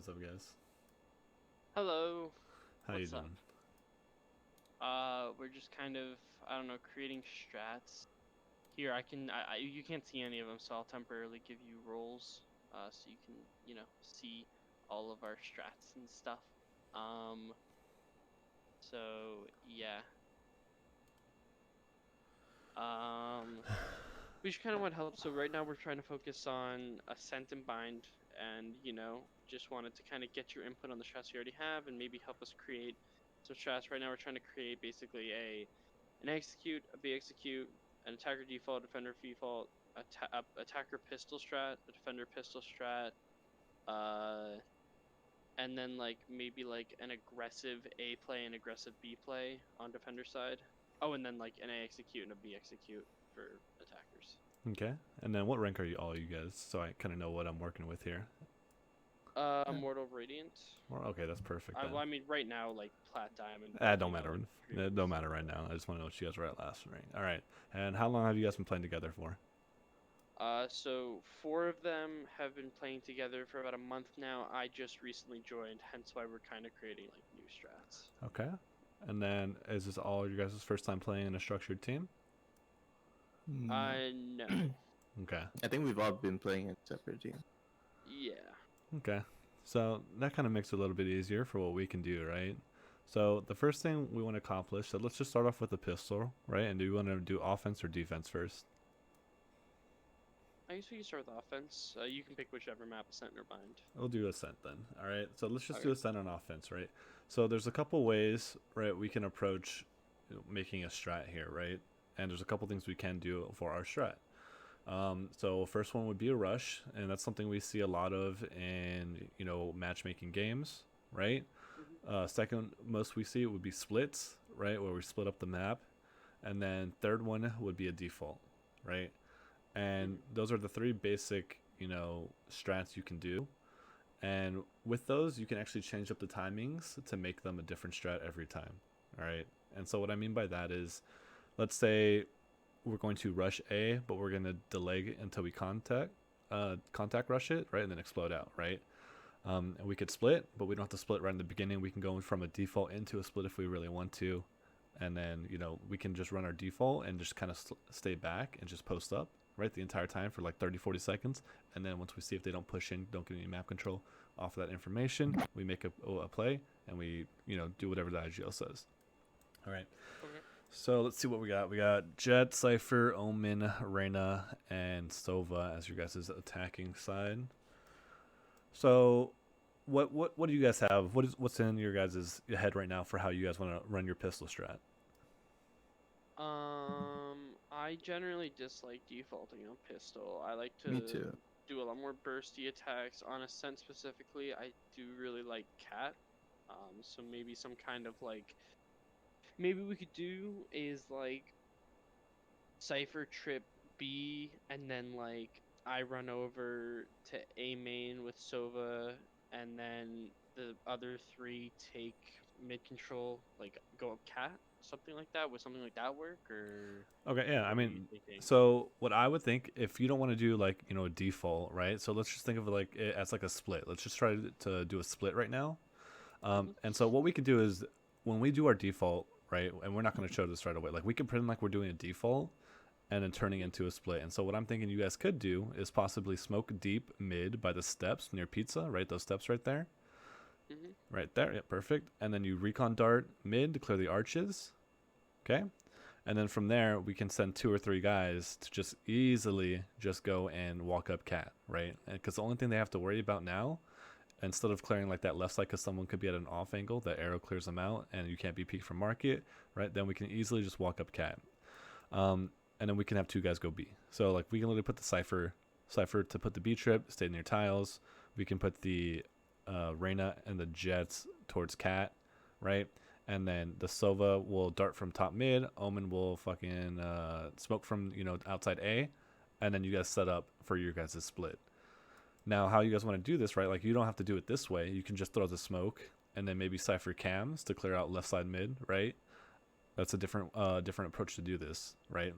what's up, guys? Hello. How you What's up? doing? We're just kind of, I don't know, creating strats. Here, you can't see any of them, so I'll temporarily give you roles, so you can, see all of our strats and stuff. Um, so yeah. Um, we just kind of want help. So right now we're trying to focus on Ascent and Bind, and just wanted to kind of get your input on the strats we already have, and maybe help us create some strats. Right now we're trying to create basically an execute, a be execute, an attacker default, defender default, attacker pistol strat, a defender pistol strat, uh, and then like maybe like an aggressive A play and aggressive B play on defender side. Oh, and then like an A execute and a B execute for attackers. Okay. And then what rank are you all you guys? So I kind of know what I'm working with here. Mortal Radiant. Well, okay, that's perfect then. Well, I mean, right now, like Plat Diamond, Ah, but don't matter. in It previous. don't matter right now. I just want to know what you guys were at last rank. All right. And how long have you guys been playing together for? So four of them have been playing together for about a month now. I just recently joined, hence why we're kind of creating like new strats. Okay. And then is this all you guys' first time playing in a structured team? No. No. Okay. I think we've all been playing in separate teams. Yeah. Okay. So that kind of makes it a little bit easier for what we can do, right? So the first thing we want to accomplish, so let's just start off with the pistol, right? And do you want to do offense or defense first? I guess we can start with offense. You can pick whichever map, Ascent or Bind. We'll do ascent then. All right. So let's just do Okay. ascent on offense, right? So there's a couple ways, right? We can approach making a strat here, right? And there's a couple things we can do for our strat. So first one would be a rush, and that's something we see a lot of in matchmaking games, right? Mm-hmm. Second most we see would be splits, right, where we split up the map, and then third one would be a default, right? And Mm-hmm. those are the three basic strats you can do, and with those you can actually change up the timings to make them a different strat every time. All right. And so what I mean by that is, let's say we're going to rush A, but we're going to delay until we contact rush it, right, and then explode out, right? And we could split, but we don't have to split right in the beginning. We can go from a default into a split if we really want to, and then we can just run our default and just kind of stay back and just post up, right, the entire time for like 30, 40 seconds. And then once we see if they don't push in, don't get any map control off of that information, we make a play and we do whatever the IGL says. All right. Okay. So let's see what we got. We got Jet, Cypher, Omen, Reyna, and Sova as your guys' attacking side. So what do you guys have? What's in your guys' head right now for how you guys want to run your pistol strat? I generally dislike defaulting on pistol. I like Me to too. do a lot more bursty attacks. On Ascent specifically, I do really like Cat. So maybe some kind of like, maybe we could do is like Cypher trip B, and then like I run over to A main with Sova, and then the other three take mid control, like go up Cat, something like that. Would something like that work, or Okay, yeah, I what are you mean, thinking? so what I would think, if you don't want to do like a default, right? So let's just think of it like as like a split. Let's just try to do a split right now. Hmm. And so what we can do is when we do our default, right, and we're not going to show this right away. Like we can pretend like we're doing a default and then turning into a split. And so what I'm thinking you guys could do is possibly smoke deep mid by the steps near pizza, right? Those steps right there. Hmm. Right there. Yeah, perfect. And then you recon dart mid to clear the arches. Okay. And then from there, we can send 2 or 3 guys to just easily just go and walk up cat, right? Because the only thing they have to worry about now, instead of clearing like that left side because someone could be at an off angle, that arrow clears them out and you can't be peeked from market, right? Then we can easily just walk up cat. And then we can have 2 guys go B. So like we can literally put the Cypher to put the B trip, stay near tiles. We can put the Reyna and the Jets towards cat, right? And then the Sova will dart from top mid. Omen will fucking smoke from outside A, and then you guys set up for your guys' split. Now, how you guys want to do this, right? Like you don't have to do it this way. You can just throw the smoke and then maybe Cypher cams to clear out left side mid, right? That's a different approach to do this, right?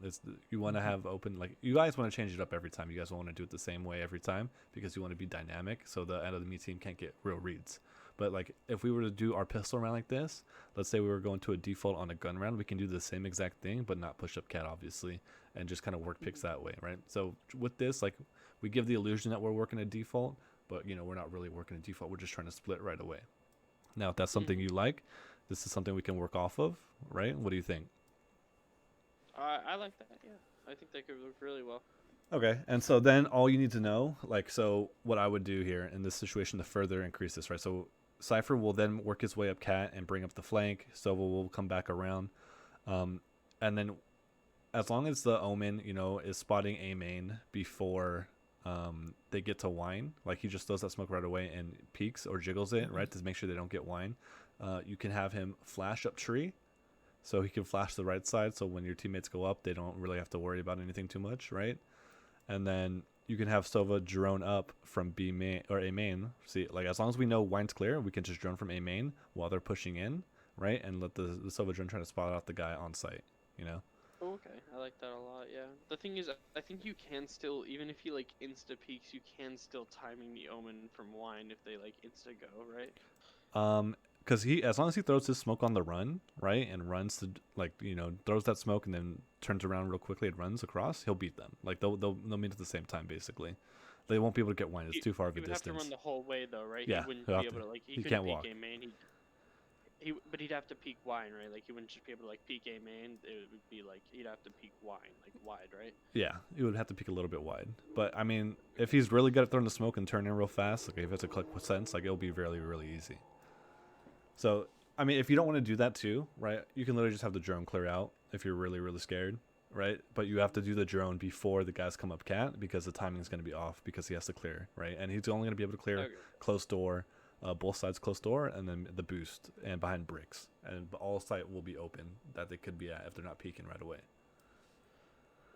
You want to have open, like, you guys want to change it up every time. You guys want to do it the same way every time because you want to be dynamic, so the enemy team can't get real reads. But like, if we were to do our pistol round like this, let's say we were going to a default on a gun round, we can do the same exact thing, but not push up cat, obviously, and just kind of work picks that way, right? So with this, like, we give the illusion that we're working a default, but we're not really working a default. We're just trying to split right away. Now, if that's something you like, this is something we can work off of, right? What do you think? I like that. Yeah, I think that could work really well. Okay, and so then all you need to know, like, so what I would do here in this situation to further increase this, right? So Cypher will then work his way up cat and bring up the flank. Sova will come back around, and then as long as the Omen, is spotting a main before they get to wine, like he just does that smoke right away and peeks or jiggles it, right, to make sure they don't get wine. You can have him flash up tree, so he can flash the right side, so when your teammates go up, they don't really have to worry about anything too much, right? And then you can have Sova drone up from B main or A main. See, like, as long as we know wine's clear, we can just drone from A main while they're pushing in, right? And let the Sova drone try to spot out the guy on site, Oh, okay, I like that a lot. Yeah. The thing is, I think you can still, even if he like insta peaks, you can still timing the Omen from wine if they like insta go, right? Because as long as he throws his smoke on the run, right, and runs to, like, throws that smoke and then turns around real quickly and runs across, he'll beat them. Like, they'll meet at the same time, basically. They won't be able to get wine. It's too far of a He would have to distance. run the whole way though, right? Yeah, He wouldn't he'll be have able to. to like He couldn't can't peek walk. A main. But he'd have to peek wine, right? Like he wouldn't just be able to like peek A main. It would be like he'd have to peek wine, like wide, right? Yeah, he would have to peek a little bit wide. But I mean, if he's really good at throwing the smoke and turning real fast, like if it's a click with sense, like it'll be really, really easy. So I mean, if you don't want to do that too, right, you can literally just have the drone clear out if you're really, really scared, right? But you have to do the drone before the guys come up cat because the timing is going to be off because he has to clear, right? And he's only going to be able to clear Okay. close door, both sides close door, and then the boost and behind bricks. And all site will be open that they could be at if they're not peeking right away.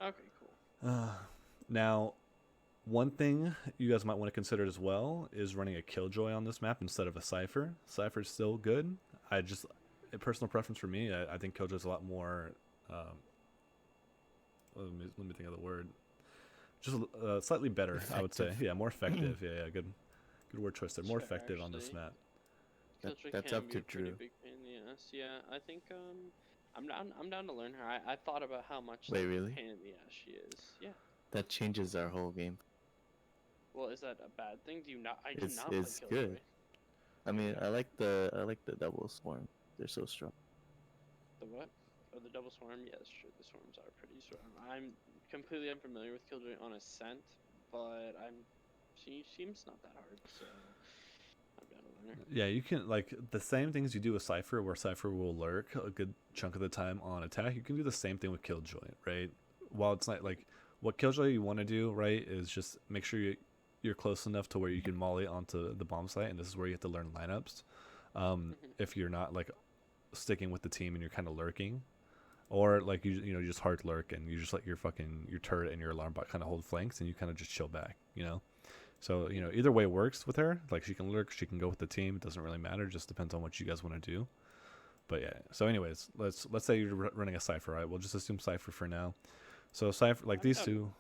Okay, cool. Now, one thing you guys might want to consider as well is running a Killjoy on this map instead of a Cypher. Cypher's still good. A personal preference for me, I think Killjoy's a lot more, let me think of the word, just slightly better, I would say. Yeah, more effective. Yeah, good word choice there. More Sure, effective on this actually. map. Killjoy That's can up be to a pretty Drew. big pain in the ass. Yeah, I think I'm down to learn her. I thought about how much Wait, like, really? pain in the ass she is. Yeah. That changes our whole game. Well, is that a bad thing? Do you not? I do It's- not it's play Killjoy. good. I mean, I like the double swarm. They're so strong. The what? Oh, the double swarm. Yes, sure. The swarms are pretty strong. I'm completely unfamiliar with Killjoy on Ascent, but she seems not that hard, so I'm down to learn her. Yeah, you can, like, the same things you do with Cypher, where Cypher will lurk a good chunk of the time on attack. You can do the same thing with Killjoy, right? While it's not like what Killjoy you want to do, right, is just make sure you're close enough to where you can molly onto the bomb site, and this is where you have to learn lineups. If you're not like sticking with the team and you're kind of lurking, or like you just hard lurk and you just let your turret and your alarm bot kind of hold flanks and you kind of just chill back, So either way works with her. Like, she can lurk, she can go with the team. It doesn't really matter. It just depends on what you guys want to do. But yeah. So anyways, let's say you're running a Cypher, right? We'll just assume Cypher for now. So Cypher, like these two.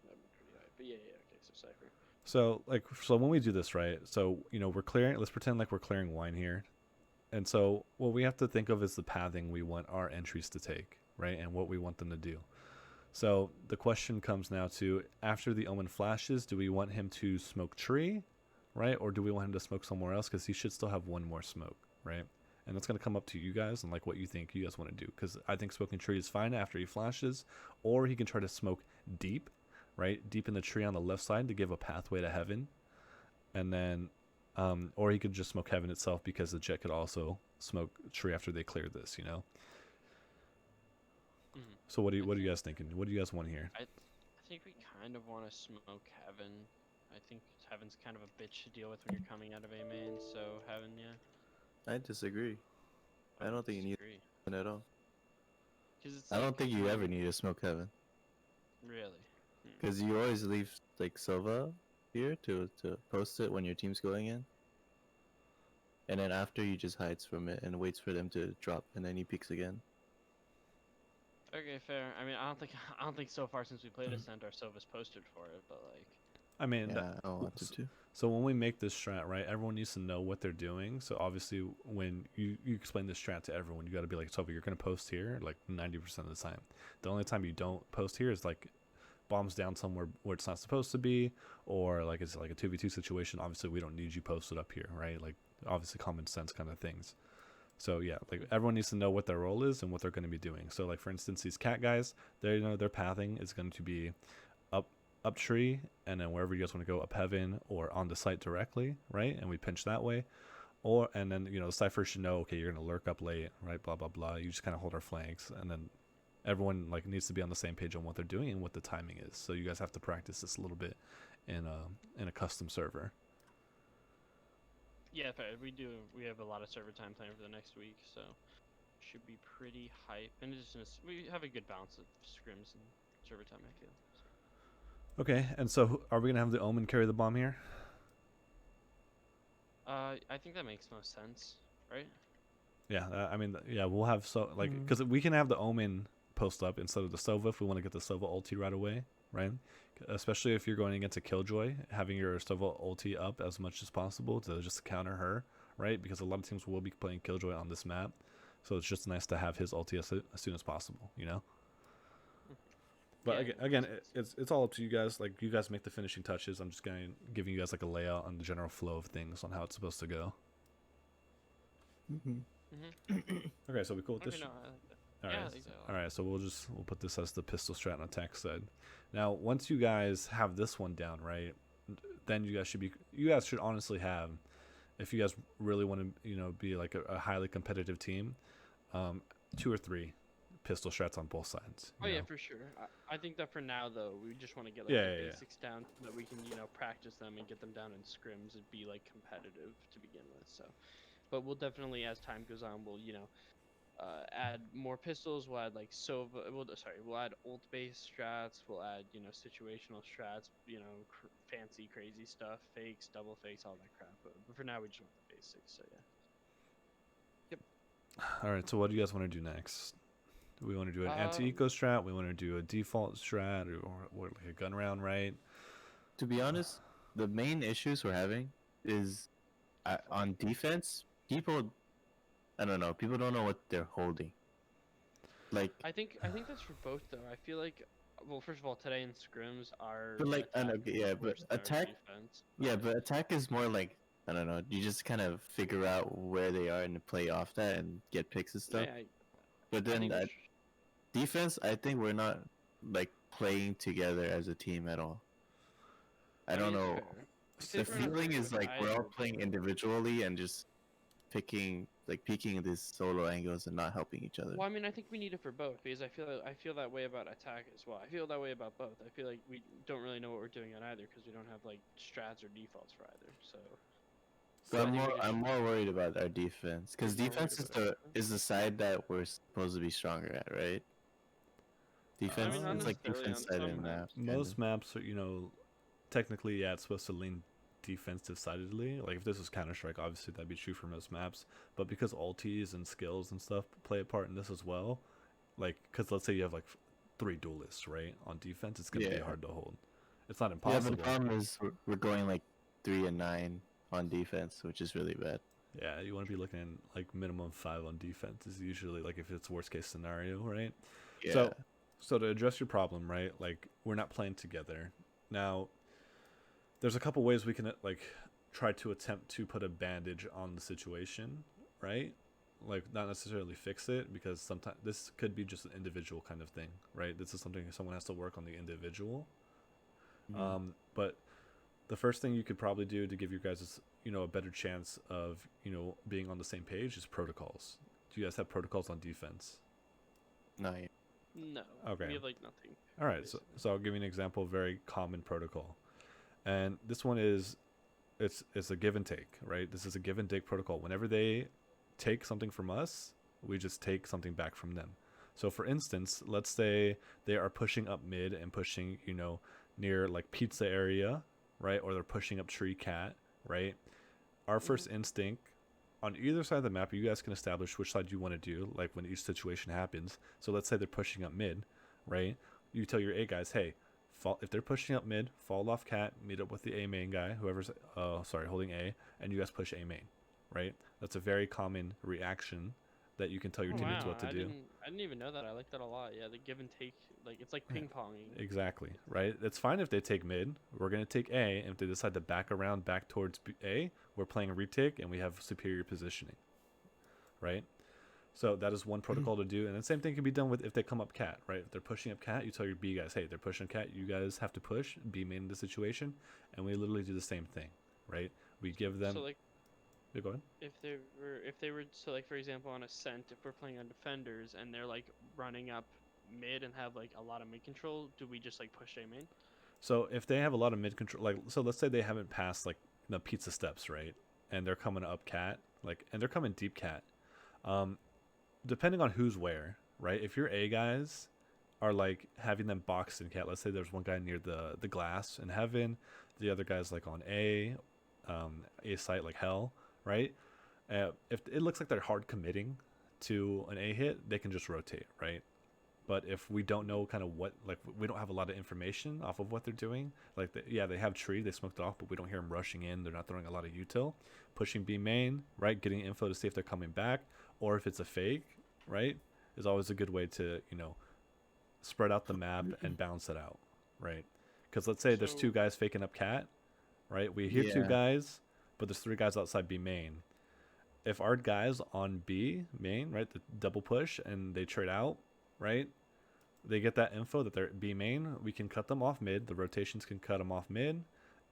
That'd be pretty high. But yeah, okay, so Cypher. So when we do this, right? So we're clearing. Let's pretend like we're clearing wine here. And so what we have to think of is the pathing we want our entries to take, right? And what we want them to do. So the question comes now to, after the Omen flashes, do we want him to smoke tree, right? Or do we want him to smoke somewhere else? Because he should still have one more smoke, right? And that's going to come up to you guys and like what you think you guys want to do. Because I think smoking tree is fine after he flashes. Or he can try to smoke deep, right? Deep in the tree on the left side to give a pathway to heaven. And then, or he could just smoke heaven itself because the jet could also smoke tree after they clear this, So what are you guys thinking? What do you guys want here? I think we kind of want to smoke Heaven. I think Heaven's kind of a bitch to deal with when you're coming out of A main, so Heaven, yeah. I disagree. I don't think you need disagree. it at all. 'Cause it's I like, don't think you ever need to smoke heaven. Really? Because you always leave like Sova here to post it when your team's going in. And then after he just hides from it and waits for them to drop and then he peeks again. Okay, fair. I mean, I don't think so far since we played Ascent, our Sova's posted for it, but like, I mean, Yeah, I wanted to. so when we make this strat, right, everyone needs to know what they're doing. So obviously, when you explain this strat to everyone, you got to be like, Sophie, you're gonna post here like 90% of the time. The only time you don't post here is like bombs down somewhere where it's not supposed to be, or like it's like a 2v2 situation. Obviously, we don't need you posted up here, right? Like obviously common sense kind of things. So yeah, like everyone needs to know what their role is and what they're going to be doing. So like for instance, these cat guys, they know their pathing is going to be up up tree, and then wherever you guys want to go, up heaven or on the site directly, right? And we pinch that way. Or and then the cipher should know, okay, you're gonna lurk up late, right? Blah blah blah. You just kind of hold our flanks, and then everyone like needs to be on the same page on what they're doing and what the timing is. So you guys have to practice this a little bit in a custom server. yeah, fair. We have a lot of server time planned for the next week, so should be pretty hype. And it's just we have a good balance of scrims and server time, I feel. Okay, and so are we gonna have the Omen carry the bomb here? I think that makes most sense, right? Yeah, I mean, yeah, we'll have because we can have the Omen post up instead of the Sova if we want to get the Sova ulti right away, right? Especially if you're going against a Killjoy, having your Sova ulti up as much as possible to just counter her, right? Because a lot of teams will be playing Killjoy on this map, so it's just nice to have his ulti as soon as possible, you know. But Yeah, again, it's all up to you guys. Like you guys make the finishing touches. I'm just giving you guys like a layout on the general flow of things on how it's supposed to go. Okay, so we cool with Okay, this. no, I like that. All Yeah, right. these are All right. So we'll put this as the pistol strat on attack side. Now, once you guys have this one down, right, then you guys should honestly have, if you guys really want to, be like a highly competitive team, 2 or 3 pistol strats on both sides. Oh you yeah, know? for sure. I think that for now though, we just want to get Yeah, the yeah, yeah. basics down so that we can practice them and get them down in scrims and be like competitive to begin with. So, but we'll definitely as time goes on, we'll add more pistols. We'll add like Sova. We'll add ult based strats. We'll add situational strats. Fancy crazy stuff, fakes, double fakes, all that crap. But for now, we just want the basics. So yeah. Yep. All right. So what do you guys want to do next? Do we want to do an Um, anti-eco strat? We want to do a default strat or like a gun round, right? To be honest, the main issues we're having is on defense. People, I don't know. People don't know what they're holding. Like, I think that's for both though. I feel like, well, first of all, today in scrims, our but like, I know, attack yeah, was but worse than our attack, defense. yeah, but attack is more like, I don't know. You just kind of figure out where they are and play off that and get picks and stuff. Yeah, But I then think defense, I think we're not like playing together as a team at all. I don't mean, it's know. fair. The Because we're not feeling doing is much like we're all either, playing but- individually and just peeking these solo angles and not helping each other. Well, I mean, I think we need it for both because I feel that way about attack as well. I feel that way about both. I feel like we don't really know what we're doing on either because we don't have like strats or defaults for either. So So I think we I'm can- more worried about our defense because You're more worried defense is about the side that we're supposed to be stronger at, right? Defense not is like necessarily defense on side some of the map. maps. Most maps are, technically, yeah, it's supposed to lean defensive sidedly. Like if this was Counter Strike, obviously that'd be true for most maps. But because ultis and skills and stuff play a part in this as well, like because let's say you have like 3 duelists, right, on defense, it's gonna be Yeah. hard to hold. It's not Yeah, impossible. but the problem is we're going like 3 and 9 on defense, which is really bad. Yeah, you want to be looking at like minimum 5 on defense is usually like if it's worst case scenario, right? Yeah. So to address your problem, right? Like we're not playing together. Now, there's a couple ways we can like try to attempt to put a bandage on the situation, right? Like not necessarily fix it because sometimes this could be just an individual kind of thing, right? This is something someone has to work on the individual. But the first thing you could probably do to give you guys a better chance of being on the same page is protocols. Do you guys have protocols on defense? No. No. Okay. We have like nothing. All right, so I'll give you an example of a very common protocol, and this one is it's a give and take, right? This is a give and take protocol. Whenever they take something from us, we just take something back from them. So for instance, let's say they are pushing up mid and pushing near like pizza area, right? Or they're pushing up tree cat, right? Our first instinct on either side of the map, you guys can establish which side you want to do, like when each situation happens. So let's say they're pushing up mid, right? You tell your A guys, hey, if they're pushing up mid, fall off cat, meet up with the A main guy, whoever's holding A, and you guys push A main, right? That's a very common reaction that you can tell your Oh, teammates wow, what to I do. didn't even know that. I like that a lot. Yeah, the give and take, like it's like ping ponging. Exactly, right? It's fine if they take mid. We're going to take A, and if they decide to back around back towards A, we're playing a retake, and we have superior positioning, right? So that is one protocol to do, and the same thing can be done with if they come up cat, right? If they're pushing up cat, you tell your B guys, hey, they're pushing cat, you guys have to push, be main in the situation, and we literally do the same thing, right? We give them. So like, Yeah, go ahead. if they were so like for example on Ascent, if we're playing on defenders and they're like running up mid and have like a lot of mid control, do we just like push A main? So if they have a lot of mid control, like so, let's say they haven't passed like the pizza steps, right? And they're coming up cat, like, and they're coming deep cat. Depending on who's where, right? If your A guys are like having them boxed in cat, let's say there's one guy near the glass in heaven, the other guy's like on A site like hell, right? If it looks like they're hard committing to an A hit, they can just rotate, right? But if we don't know kind of what, like, we don't have a lot of information off of what they're doing, like, they have tree, they smoked it off, but we don't hear them rushing in. They're not throwing a lot of util, pushing B main, right? Getting info to see if they're coming back, or if it's a fake, right? Is always a good way to, spread out the map and balance it out, right? Because let's say there's So- two guys faking up cat, right? We hear two Yeah. guys, but there's three guys outside B main. If our guys on B main, right, the double push and they trade out, right? They get that info that they're B main. We can cut them off mid. The rotations can cut them off mid,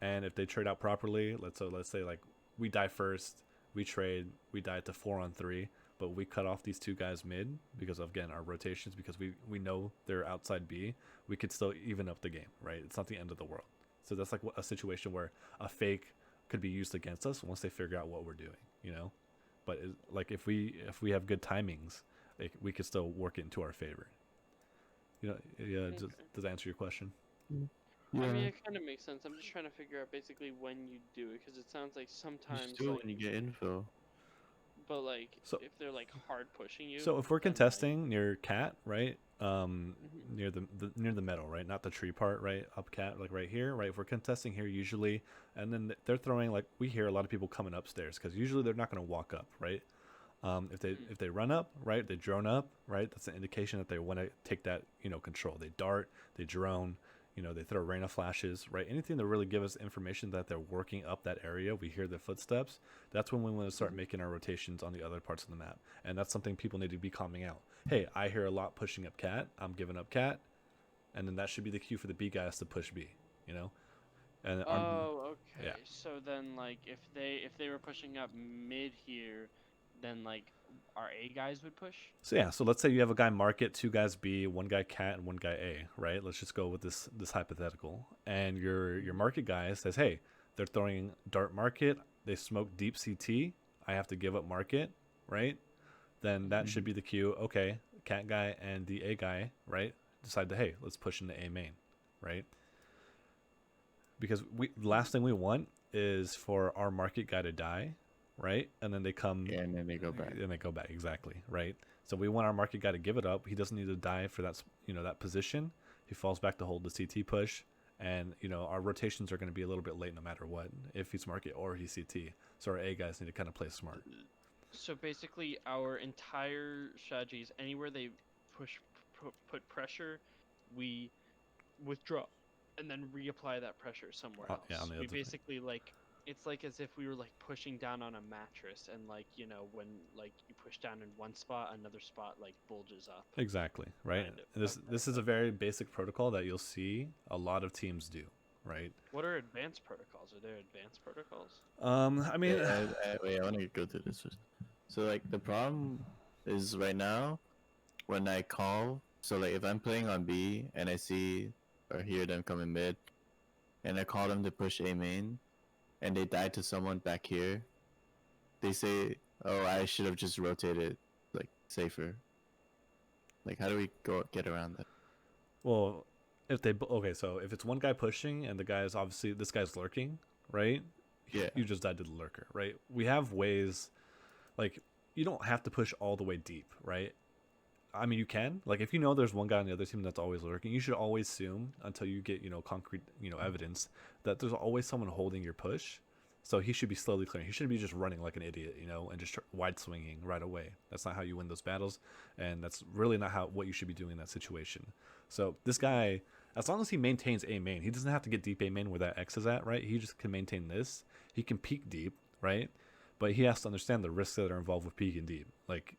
and if they trade out properly, let's say like we die first, we trade, we die to 4-on-3, but we cut off these two guys mid because of, again, our rotations, because we know they're outside B. We could still even up the game, right? It's not the end of the world. So that's like a situation where a fake could be used against us once they figure out what we're doing, But like if we have good timings, we could still work it into our favor. Yeah. Okay. Does that answer your question? I mean, Yeah. it kind of makes sense. I'm just trying to figure out basically when you do it, because it sounds like You sometimes, just do it like, when you get info. but like So- if they're like hard pushing you. So if we're then, like- contesting near cat, right? Mhm. Near near the meadow, right? Not the tree part, right? Up cat, like right here, right? If we're contesting here usually, and then they're throwing, like, we hear a lot of people coming upstairs because usually they're not going to walk up, right? If they run up, right? They drone up, right? That's an indication that they want to take that control. They dart, they drone, they throw rain of flashes, right? Anything that really give us information that they're working up that area. We hear their footsteps. That's when we want to start making our rotations on the other parts of the map, and that's something people need to be calming out. Hey, I hear a lot pushing up cat. I'm giving up cat, and then that should be the cue for the B guys to push B. And Oh, okay. yeah. So then, like, if they were pushing up mid here, then like our A guys would push. So let's say you have a guy market, two guys B, one guy cat, and one guy A, right? Let's just go with this hypothetical. And your market guy says, hey, they're throwing dart market, they smoke deep CT, I have to give up market, right? Then that should be the cue. Okay, cat guy and the A guy, right, decide to, hey, let's push into A main, right? Because the last thing we want is for our market guy to die, right? And then they come, Yeah, and then they go back. and they go back, exactly, right? So we want our market guy to give it up. He doesn't need to die for that position. He falls back to hold the CT push, and our rotations are going to be a little bit late no matter what, if he's market or he's CT. So our A guys need to kind of play smart. So basically, our entire strategy is anywhere they put pressure, we withdraw, and then reapply that pressure somewhere else. Yeah, on the We other thing. basically like it's like as if we were like pushing down on a mattress, and like when like you push down in one spot, another spot like bulges up. Exactly, right? Kind of. And this is a very basic protocol that you'll see a lot of teams do, right? What are advanced protocols? Are there advanced protocols? I mean, Wait, I want to go through this first. So like the problem is right now when I call. So like if I'm playing on B and I see or hear them coming mid, and I call them to push A main, and they die to someone back here, they say, "Oh, I should have just rotated, like safer." Like how do we get around that? well, so if it's one guy pushing and the guy is this guy's lurking, right? Yeah. You just died to the lurker, right? We have ways like you don't have to push all the way deep, right? I mean, you can. Like, if you know there's one guy on the other team that's always lurking, you should always assume until you get, concrete, evidence that there's always someone holding your push. So he should be slowly clearing. He shouldn't be just running like an idiot, and just wide swinging right away. That's not how you win those battles, and that's really not what you should be doing in that situation. So this guy, as long as he maintains A main, he doesn't have to get deep A main where that X is at, right? He just can maintain this. He can peek deep, right? But he has to understand the risks that are involved with peeking deep. Like,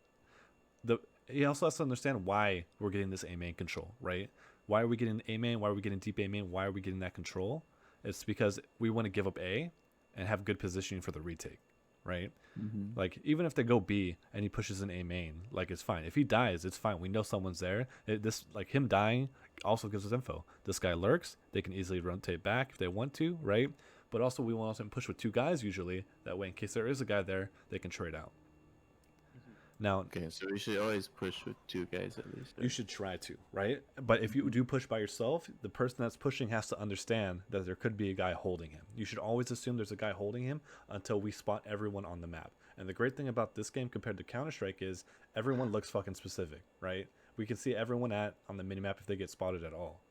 he also has to understand why we're getting this A main control, right? Why are we getting A main? Why are we getting deep A main? Why are we getting that control? It's because we want to give up A and have good positioning for the retake, right? Mm-hmm. Like, even if they go B and he pushes an A main, like, it's fine. If he dies, it's fine. We know someone's there. Like, him dying also gives us info. This guy lurks. They can easily rotate back if they want to, right? But also, we want to push with 2 guys usually. That way, in case there is a guy there, they can trade out. Now, Okay, so we should always push with 2 guys at least. Right? you should try to, right? But if you do push by yourself, the person that's pushing has to understand that there could be a guy holding him. You should always assume there's a guy holding him until we spot everyone on the map. And the great thing about this game compared to Counter-Strike is everyone looks fucking specific, right? We can see everyone on the minimap if they get spotted at all.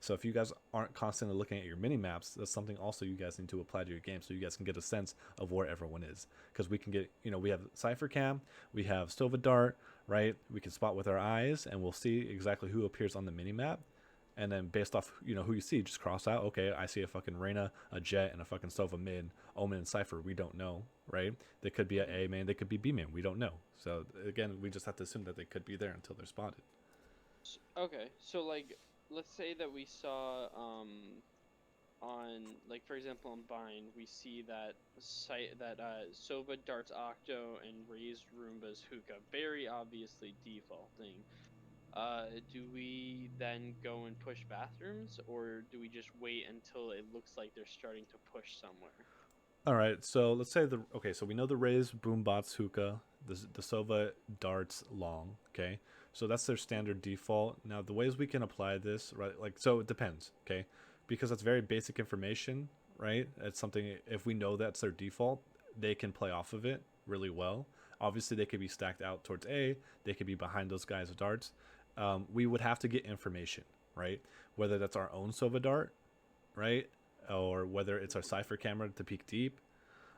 So if you guys aren't constantly looking at your mini maps, that's something also you guys need to apply to your game so you guys can get a sense of where everyone is. Because we can get, we have Cypher Cam, we have Sova Dart, right? We can spot with our eyes and we'll see exactly who appears on the mini map. And then based off, who you see, just cross out, okay, I see a fucking Reyna, a Jet, and a fucking Sova mid, Omen and Cypher, we don't know, right? They could be A main, they could be B main, we don't know. So again, we just have to assume that they could be there until they're spotted. Okay, so like, let's say that we saw on, like, for example, on Bind, we see that Sova darts Octo and raised Roomba's Hookah, very obviously defaulting. Do we then go and push bathrooms, or do we just wait until it looks like they're starting to push somewhere? All right, so let's say so we know the Rays, Boombots, Hookah, the Sova darts long, okay? So that's their standard default. Now the ways we can apply this, right? Like, so it depends, okay? Because that's very basic information, right? It's something, if we know that's their default, they can play off of it really well. Obviously they could be stacked out towards A, they could be behind those guys with darts. We would have to get information, right? Whether that's our own Sova dart, right? Or whether it's our Cypher camera to peek deep.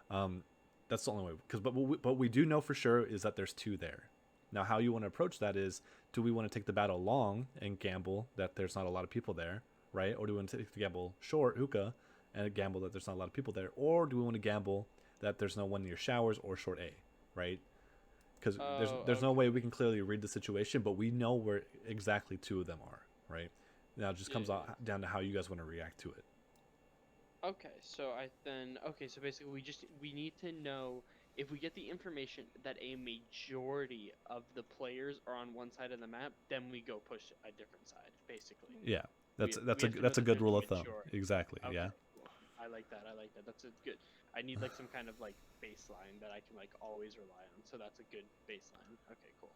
That's the only way. But what we do know for sure is that there's 2 there. Now, how you want to approach that is, do we want to take the battle long and gamble that there's not a lot of people there, right? Or do we want to take the gamble short, Hookah, and gamble that there's not a lot of people there? Or do we want to gamble that there's no one near showers or short A, right? Because there's no way we can clearly read the situation, but we know where exactly 2 of them are, right? Now it just comes down to how you guys want to react to it. Okay, so so basically we need to know if we get the information that a majority of the players are on one side of the map, then we go push a different side, basically. Yeah, that's a good there's rule a of thumb. majority. Exactly. Okay, Yeah. cool. I like that. That's a good. I need like some kind of like baseline that I can like always rely on. So that's a good baseline. Okay, cool.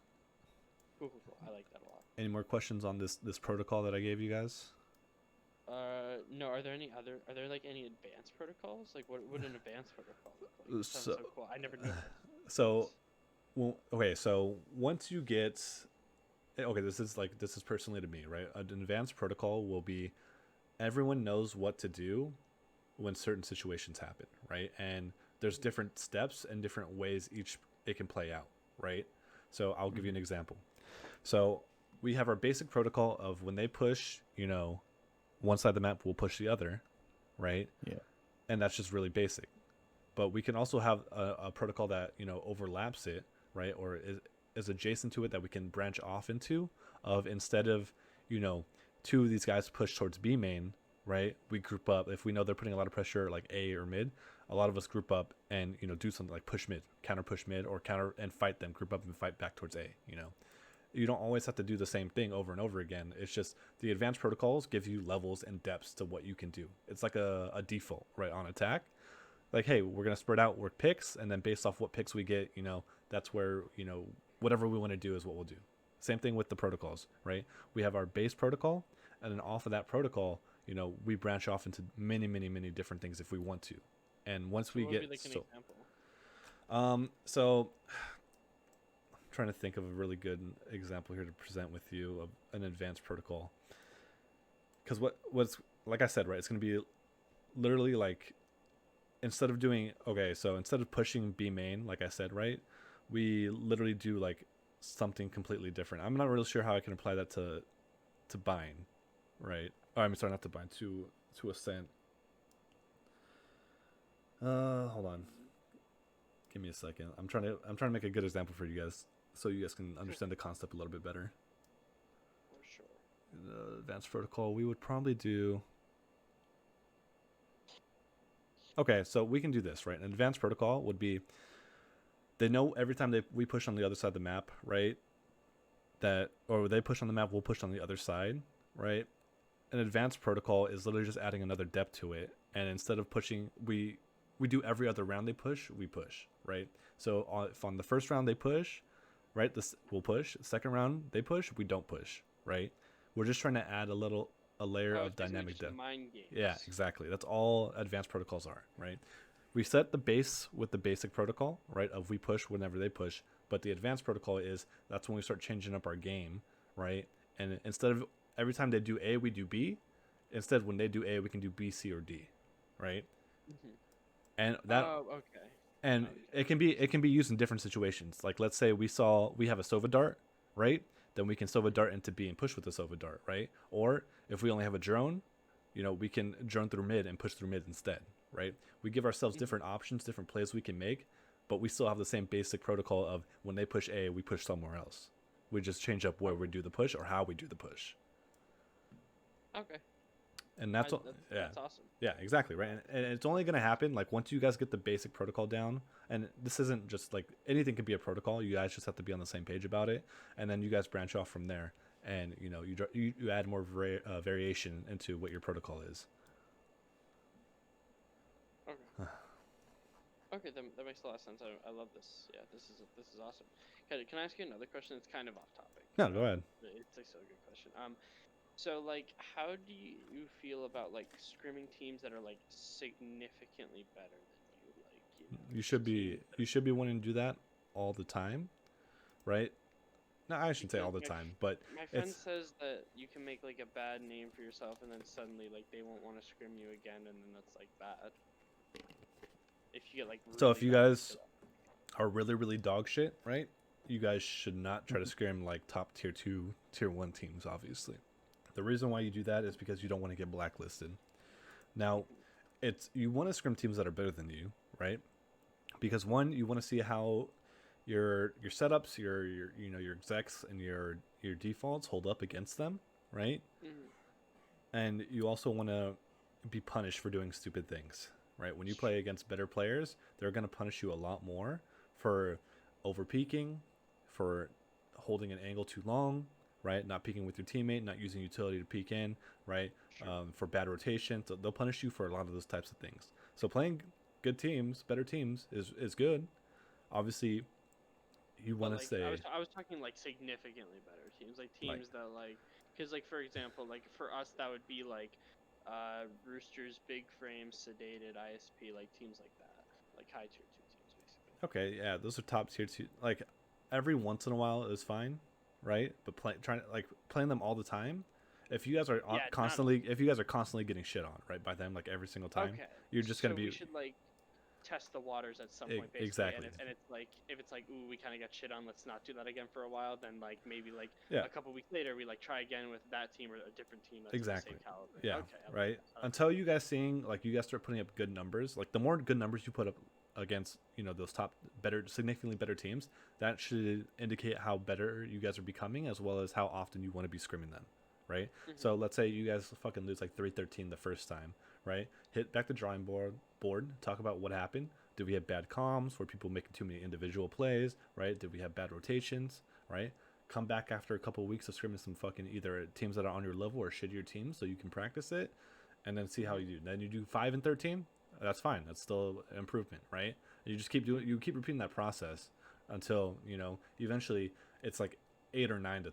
Cool. I like that a lot. Any more questions on this protocol that I gave you guys? No. Are there like any advanced protocols? Like what would an advanced protocol look like? That sounds so cool. I never knew that. So, well, okay. So once you get, okay, this is personally to me, right? An advanced protocol will be, everyone knows what to do when certain situations happen, right? And there's different steps and different ways it can play out, right? So I'll give you an example. So we have our basic protocol of when they push, one side of the map will push the other, right? Yeah. And that's just really basic. But we can also have a protocol that, overlaps it, right? Or is adjacent to it that we can branch off into, of instead of, 2 of these guys push towards B main, right? We group up. If we know they're putting a lot of pressure like A or mid, a lot of us group up and, do something like push mid, counter push mid, or counter and fight them, group up and fight back towards A, You don't always have to do the same thing over and over again. It's just the advanced protocols give you levels and depths to what you can do. It's like a default, right, on attack. Like, hey, we're going to spread out work picks, and then based off what picks we get, that's where, whatever we want to do is what we'll do. Same thing with the protocols, right? We have our base protocol, and then off of that protocol, we branch off into many, many, many different things if we want to. And once we get... An example? So trying to think of a really good example here to present with you of an advanced protocol. Because what's like I said, right? It's going to be literally like instead of doing so instead of pushing B main, like I said, right? We literally do like something completely different. I'm not really sure how I can apply that to bind, right? Oh, I'm sorry, not to bind, to ascent. Hold on. Give me a second. I'm trying to make a good example for you guys so you guys can understand the concept a little bit better. For sure. The advanced protocol, we would probably do. Okay, so we can do this, right? An advanced protocol would be they know every time we push on the other side of the map, right? That or they push on the map, we'll push on the other side, right? An advanced protocol is literally just adding another depth to it, and instead of pushing, we do every other round they push, we push, right? So if on the first round they push, right, we'll push. Second round they push, we don't push, right? We're just trying to add a layer Oh, of it's basically dynamic just depth. mind games. Yeah, exactly. That's all advanced protocols are, right? We set the base with the basic protocol, right? Of we push whenever they push, but the advanced protocol is that's when we start changing up our game, right? And instead of every time they do A, we do B. Instead, when they do A, we can do B, C, or D, right? Mm-hmm. And that Oh, okay. and Okay. it can be used in different situations. Like let's say we have a Sova dart, right? Then we can Sova dart into B and push with the Sova dart, right? Or if we only have a drone, we can drone through mid and push through mid instead, right? We give ourselves different options, different plays we can make, but we still have the same basic protocol of when they push A, we push somewhere else. We just change up where we do the push or how we do the push. Okay. And that's that's awesome. Yeah, exactly, right. And it's only going to happen like once you guys get the basic protocol down. And this isn't just like anything can be a protocol. You guys just have to be on the same page about it, and then you guys branch off from there. And you add more variation into what your protocol is. Okay. Okay, that makes a lot of sense. I love this. Yeah, this is awesome. Can I ask you another question? It's kind of off topic. No, go ahead. It's a good question. So like, how do you feel about like scrimming teams that are like significantly better than you? Like, You should be wanting to do that all the time, right? No, I shouldn't say all the time, but my friend says that you can make like a bad name for yourself, and then suddenly like they won't want to scrim you again, and then that's like bad. If you get like really so if you guys are really really dog shit, right? You guys should not try to scrim like top tier 2, tier 1 teams, obviously. The reason why you do that is because you don't want to get blacklisted. Now, you want to scrim teams that are better than you, right? Because one, you want to see how your setups, your execs and your defaults hold up against them, right? Mm-hmm. And you also want to be punished for doing stupid things, right? When you play against better players, they're going to punish you a lot more for over peaking, for holding an angle too long, right? Not peeking with your teammate, not using utility to peek in, right? Sure. For bad rotation. So they'll punish you for a lot of those types of things. So playing good teams, better teams is good. Obviously, you want to like, say... I was talking like significantly better teams, like teams that like, because like for example, like for us that would be like Roosters, Big Frame, Sedated, ISP, like teams like that, like high tier 2 teams basically. Okay, yeah, those are top tier 2. Like every once in a while is fine, right? But playing them all the time, if you guys are constantly getting shit on, right, by them like every single time, you're just gonna be. We should like test the waters at some point, basically. Exactly. And it's like if it's like, ooh, we kind of got shit on, let's not do that again for a while. Then like maybe like a couple weeks later, we like try again with that team or a different team that's exactly. the same caliber. Yeah. Okay. Right. Until you guys start putting up good numbers, like the more good numbers you put up against those significantly better teams, that should indicate how better you guys are becoming, as well as how often you want to be scrimming them, right? Mm-hmm. So let's say you guys fucking lose like 3-13 the first time, right? Hit back the drawing board, talk about what happened. Did we have bad comms? Were people making too many individual plays, right? Did we have bad rotations, right? Come back after a couple of weeks of scrimming some fucking either teams that are on your level or shittier teams so you can practice it, and then see how you do. Then you do 5-13. That's fine. That's still improvement, right? You just keep repeating that process until eventually it's like 8 or 9-13.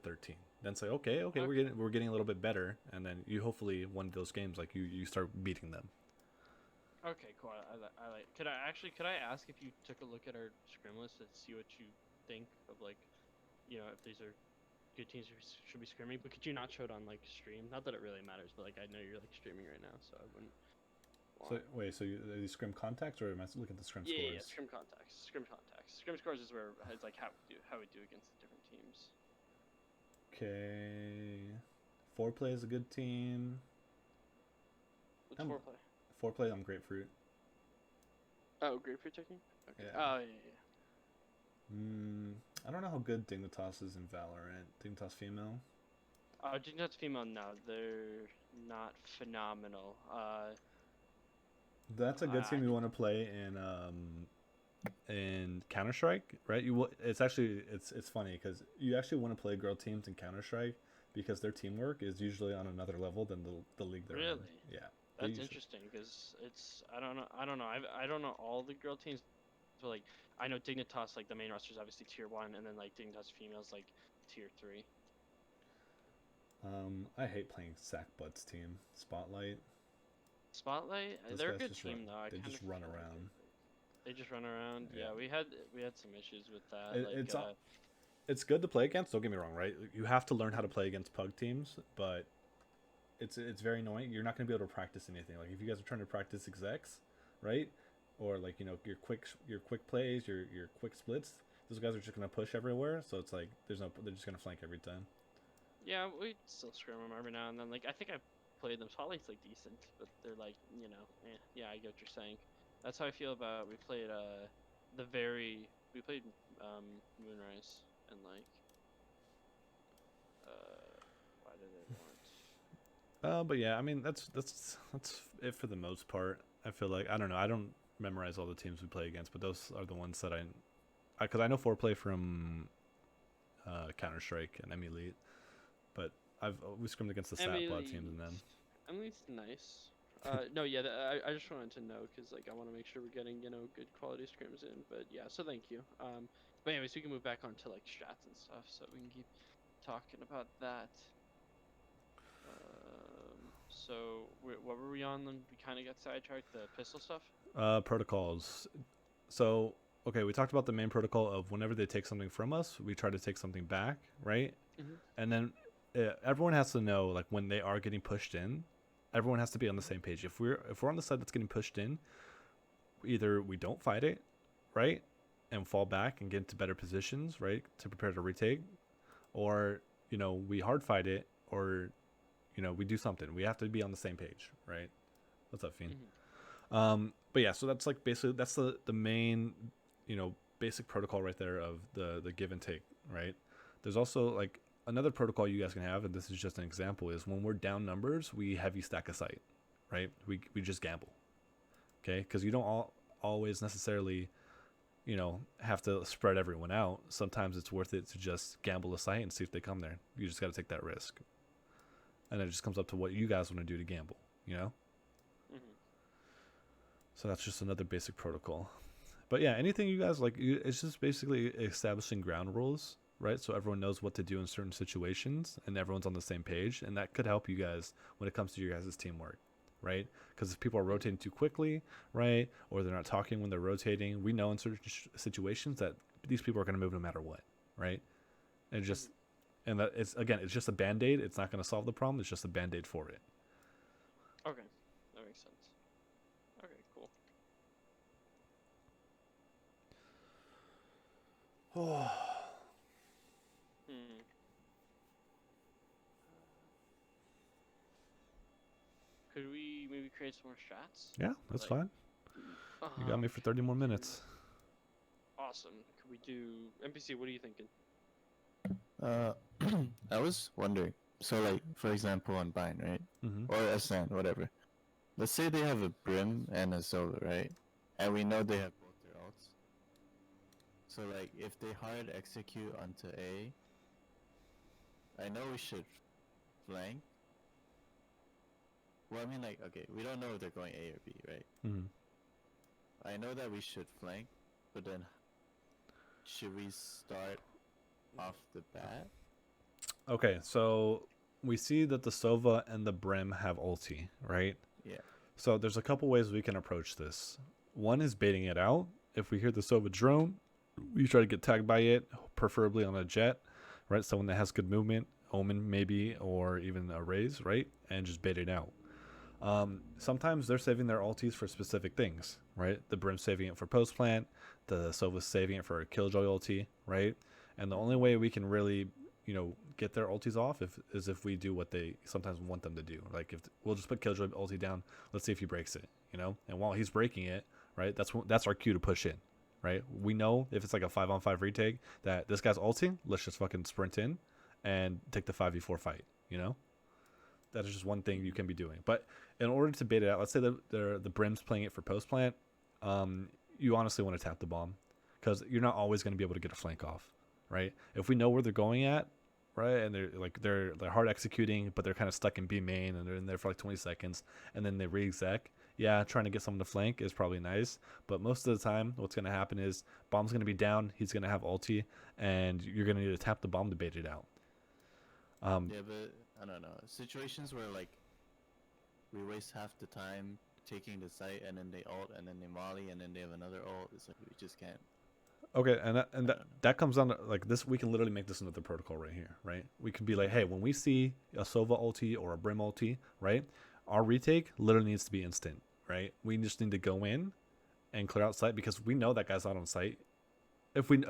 Then it's like okay, we're getting a little bit better, and then you hopefully one of those games like you start beating them. Okay, cool. I like. Could I ask if you took a look at our scrim list and see what you think of like if these are good teams who should be scrimming. But could you not show it on like stream? Not that it really matters, but like I know you're like streaming right now, so I wouldn't. So wait, so are these scrim contacts, or am I looking at the scrim Yeah, scores? scrim contacts. Scrim contacts. Scrim scores is where it's like how we do against the different teams. Okay. Foreplay is a good team. What's I'm- foreplay? Foreplay on grapefruit. Oh, grapefruit taking. Okay. Yeah. Oh yeah. I don't know how good Dignitas is in Valorant. Dignitas female. Dignitas female. No, they're not phenomenal. That's a good team you want to play in Counter Strike, right? It's actually it's funny because you actually want to play girl teams in Counter Strike because their teamwork is usually on another level than the league they're in. Really? Yeah. That's interesting because I don't know I don't know all the girl teams, but like I know Dignitas, like the main roster is obviously tier 1, and then like Dignitas females like tier 3. I hate playing Sackbutt's team Spotlight. Spotlight, Those they're a guys good just team run- though. they just run around. They just run around. Yeah. Yeah, we had some issues with that. It's good to play against. Don't get me wrong, right? You have to learn how to play against pug teams, but it's very annoying. You're not going to be able to practice anything. Like if you guys are trying to practice execs, right? Or like your quick plays, your quick splits. Those guys are just going to push everywhere. So it's like they're just going to flank every time. Yeah, we still scrim them every now and then. Like I think I played them. Spotlight's like decent, but they're like yeah, I get what you're saying. That's how I feel about we played Moonrise and like why did it want? But yeah, I mean that's it for the most part. I feel like I don't know. I don't memorize all the teams we play against, but those are the ones that because I know foreplay from Counter Strike and Emulate, but we scrimmed against the Sapbot teams and them. Emily's nice. No, yeah, I just wanted to know because like I want to make sure we're getting good quality scrims in. But yeah, so thank you. But anyways, we can move back on to like strats and stuff, so we can keep talking about that. So what were we on? Then we kind of got sidetracked. The pistol stuff. Protocols. So okay, we talked about the main protocol of whenever they take something from us, we try to take something back, right? Mm-hmm. And then everyone has to know, like when they are getting pushed in, everyone has to be on the same page. If we're on the side that's getting pushed in, either we don't fight it, right, and fall back and get into better positions, right, to prepare to retake, or we hard fight it, or we do something. We have to be on the same page, right? What's up, Fiend? Mm-hmm. But yeah, so that's like basically that's the main basic protocol right there of the give and take, right? There's also like another protocol you guys can have, and this is just an example, is when we're down numbers, we heavy stack a site, right? We just gamble, okay? Because you don't always necessarily have to spread everyone out. Sometimes it's worth it to just gamble a site and see if they come there. You just got to take that risk, and it just comes up to what you guys want to do to gamble, Mm-hmm. So that's just another basic protocol. But yeah, anything you guys like, it's just basically establishing ground rules, right? So everyone knows what to do in certain situations and everyone's on the same page. And that could help you guys when it comes to your guys' teamwork, right? Because if people are rotating too quickly, right? Or they're not talking when they're rotating, we know in certain situations that these people are going to move no matter what, right? And it's just a band-aid. It's not going to solve the problem. It's just a band-aid for it. Okay, that makes sense. Okay, cool. Could we maybe create some more strats? Yeah, that's fine. You got me for 30 more minutes. Awesome. Could we do NPC? What are you thinking? I was wondering. So, like, for example, on Bind, right? Mm-hmm. Or Ascend, whatever. Let's say they have a Brim and a Sova, right? And we know they have both their ults. So, like, if they hard execute onto A, I know we should flank. Well, I mean, like, okay, we don't know if they're going A or B, right? Mm-hmm. I know that we should flank, but then should we start off the bat? Okay, so we see that the Sova and the Brim have ulti, right? Yeah. So there's a couple ways we can approach this. One is baiting it out. If we hear the Sova drone, we try to get tagged by it, preferably on a jet, right? Someone that has good movement, Omen maybe, or even a Raze, right? And just bait it out. Sometimes they're saving their ultis for specific things, right? The Brim's saving it for post plant, the Sova's saving it for a Killjoy ulti, right? And the only way we can really, get their ultis off is if we do what they sometimes want them to do. Like if we'll just put Killjoy ulti down, let's see if he breaks it, And while he's breaking it, right, that's our cue to push in, right? We know if it's like a 5-on-5 retake that this guy's ulting, let's just fucking sprint in and take the 5v4 fight, That is just one thing you can be doing. But in order to bait it out, let's say the Brim's playing it for post plant, you honestly want to tap the bomb because you're not always going to be able to get a flank off, right? If we know where they're going at, right, and they're hard executing, but they're kind of stuck in B main and they're in there for like 20 seconds, and then they re-exec. Yeah, trying to get someone to flank is probably nice, but most of the time, what's going to happen is bomb's going to be down, he's going to have ulti, and you're going to need to tap the bomb to bait it out. Yeah, but I don't know. Situations where like we waste half the time taking the site, and then they ult, and then they molly, and then they have another ult. It's like we just can't. Okay, and that comes down to like this. We can literally make this another protocol right here, right? We can be like, hey, when we see a Sova ulti or a Brim ulti, right, our retake literally needs to be instant, right? We just need to go in and clear out site because we know that guy's not on site. If we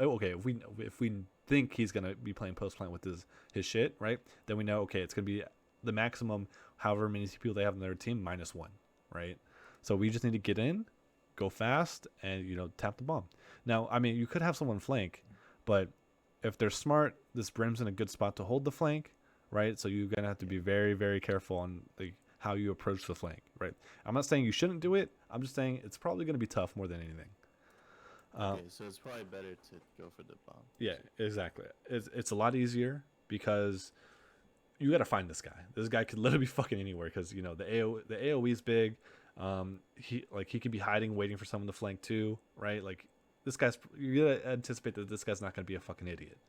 think he's gonna be playing post plant with his shit, right? Then we know it's gonna be the maximum, however many people they have on their team -1, right? So we just need to get in, go fast, and tap the bomb. Now, I mean, you could have someone flank, but if they're smart, this Brim's in a good spot to hold the flank, right? So you're gonna have to be very, very careful on how you approach the flank, right? I'm not saying you shouldn't do it. I'm just saying it's probably gonna be tough more than anything. Okay, so it's probably better to go for the bomb. Yeah, exactly. It's a lot easier because you got to find this guy. This guy could literally be fucking anywhere because the AOE is big. He could be hiding, waiting for someone to flank too, right? Like this guy's, you gotta anticipate that this guy's not gonna be a fucking idiot.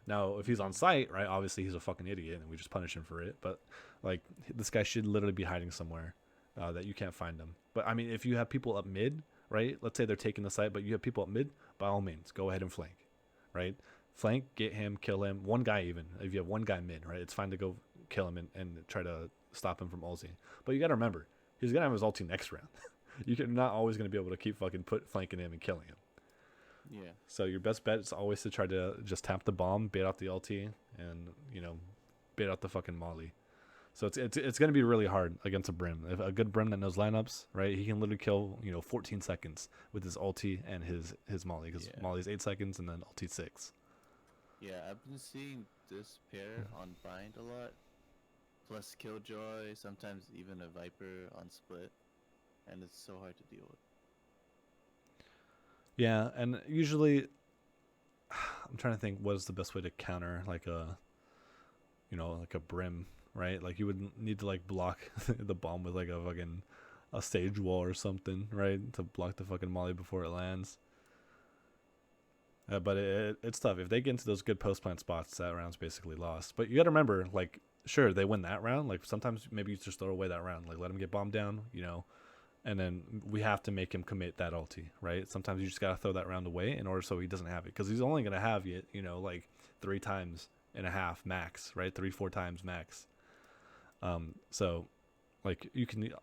Now, if he's on site, right, obviously he's a fucking idiot and we just punish him for it. But like this guy should literally be hiding somewhere that you can't find him. But I mean, if you have people up mid, right? Let's say they're taking the site, but you have people up mid. By all means, go ahead and flank, right? Flank, get him, kill him. One guy even. If you have one guy mid, right? It's fine to go kill him and try to stop him from ulting. But you got to remember, he's going to have his ulti next round. You're not always going to be able to keep fucking flanking him and killing him. Yeah. So your best bet is always to try to just tap the bomb, bait out the ulti, and, bait out the fucking molly. So it's going to be really hard against a Brim. If a good Brim that knows lineups, right, he can literally kill 14 seconds with his ulti and his molly because molly's 8 seconds and then ulti 6. Yeah, I've been seeing this pair on bind a lot, plus Killjoy, sometimes even a Viper on split, and it's so hard to deal with. Yeah, and usually I'm trying to think what is the best way to counter like a Brim. Right, like you would need to like block the bomb with like a stage wall or something, right, to block the fucking molly before it lands. But it's tough if they get into those good post plant spots. That round's basically lost. But you got to remember, like, sure they win that round. Like sometimes maybe you just throw away that round, like let him get bombed down, and then we have to make him commit that ulti, right? Sometimes you just gotta throw that round away in order so he doesn't have it because he's only gonna have it, like 3 times and a half max, right? 3-4 times max. So like you can,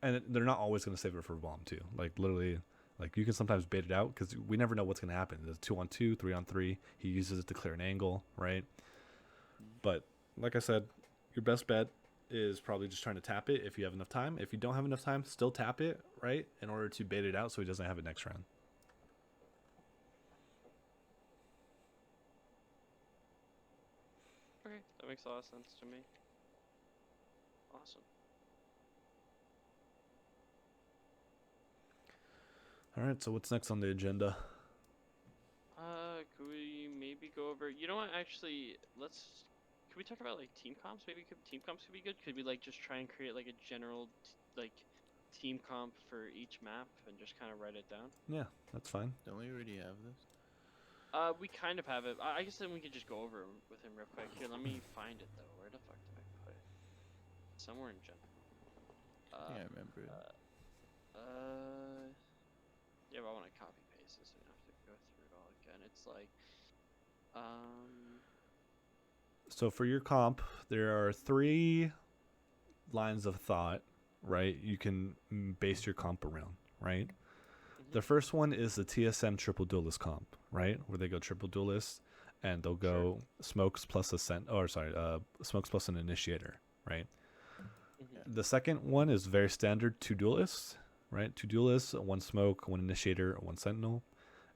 and they're not always going to save it for a bomb too. Like literally, like you can sometimes bait it out because we never know what's going to happen. There's 2-on-2, 3-on-3. He uses it to clear an angle, right? But like I said, your best bet is probably just trying to tap it if you have enough time. If you don't have enough time, still tap it, right? In order to bait it out so he doesn't have it next round. Okay, that makes a lot of sense to me. Awesome. All right, so what's next on the agenda? Could we maybe go over? You know what? Actually, Could we talk about like team comps? Maybe team comps could be good. Could we like just try and create like a general team comp for each map and just kind of write it down? Yeah, that's fine. Don't we already have this? We kind of have it. I guess then we could just go over it with him real quick. Here, let me find it though. Where the fuck did I put it? Somewhere in general. Yeah, I remember it. Yeah, but I want to copy paste this. So we don't have to go through it all again. It's like, So for your comp, there are 3 lines of thought, right? You can base your comp around, right? The first one is the TSM triple duelist comp, right? Where they go triple duelist and they'll go smokes plus smokes plus an initiator, right? The second one is very standard 2 duelists, right? 2 duelists, 1 smoke, 1 initiator, 1 sentinel.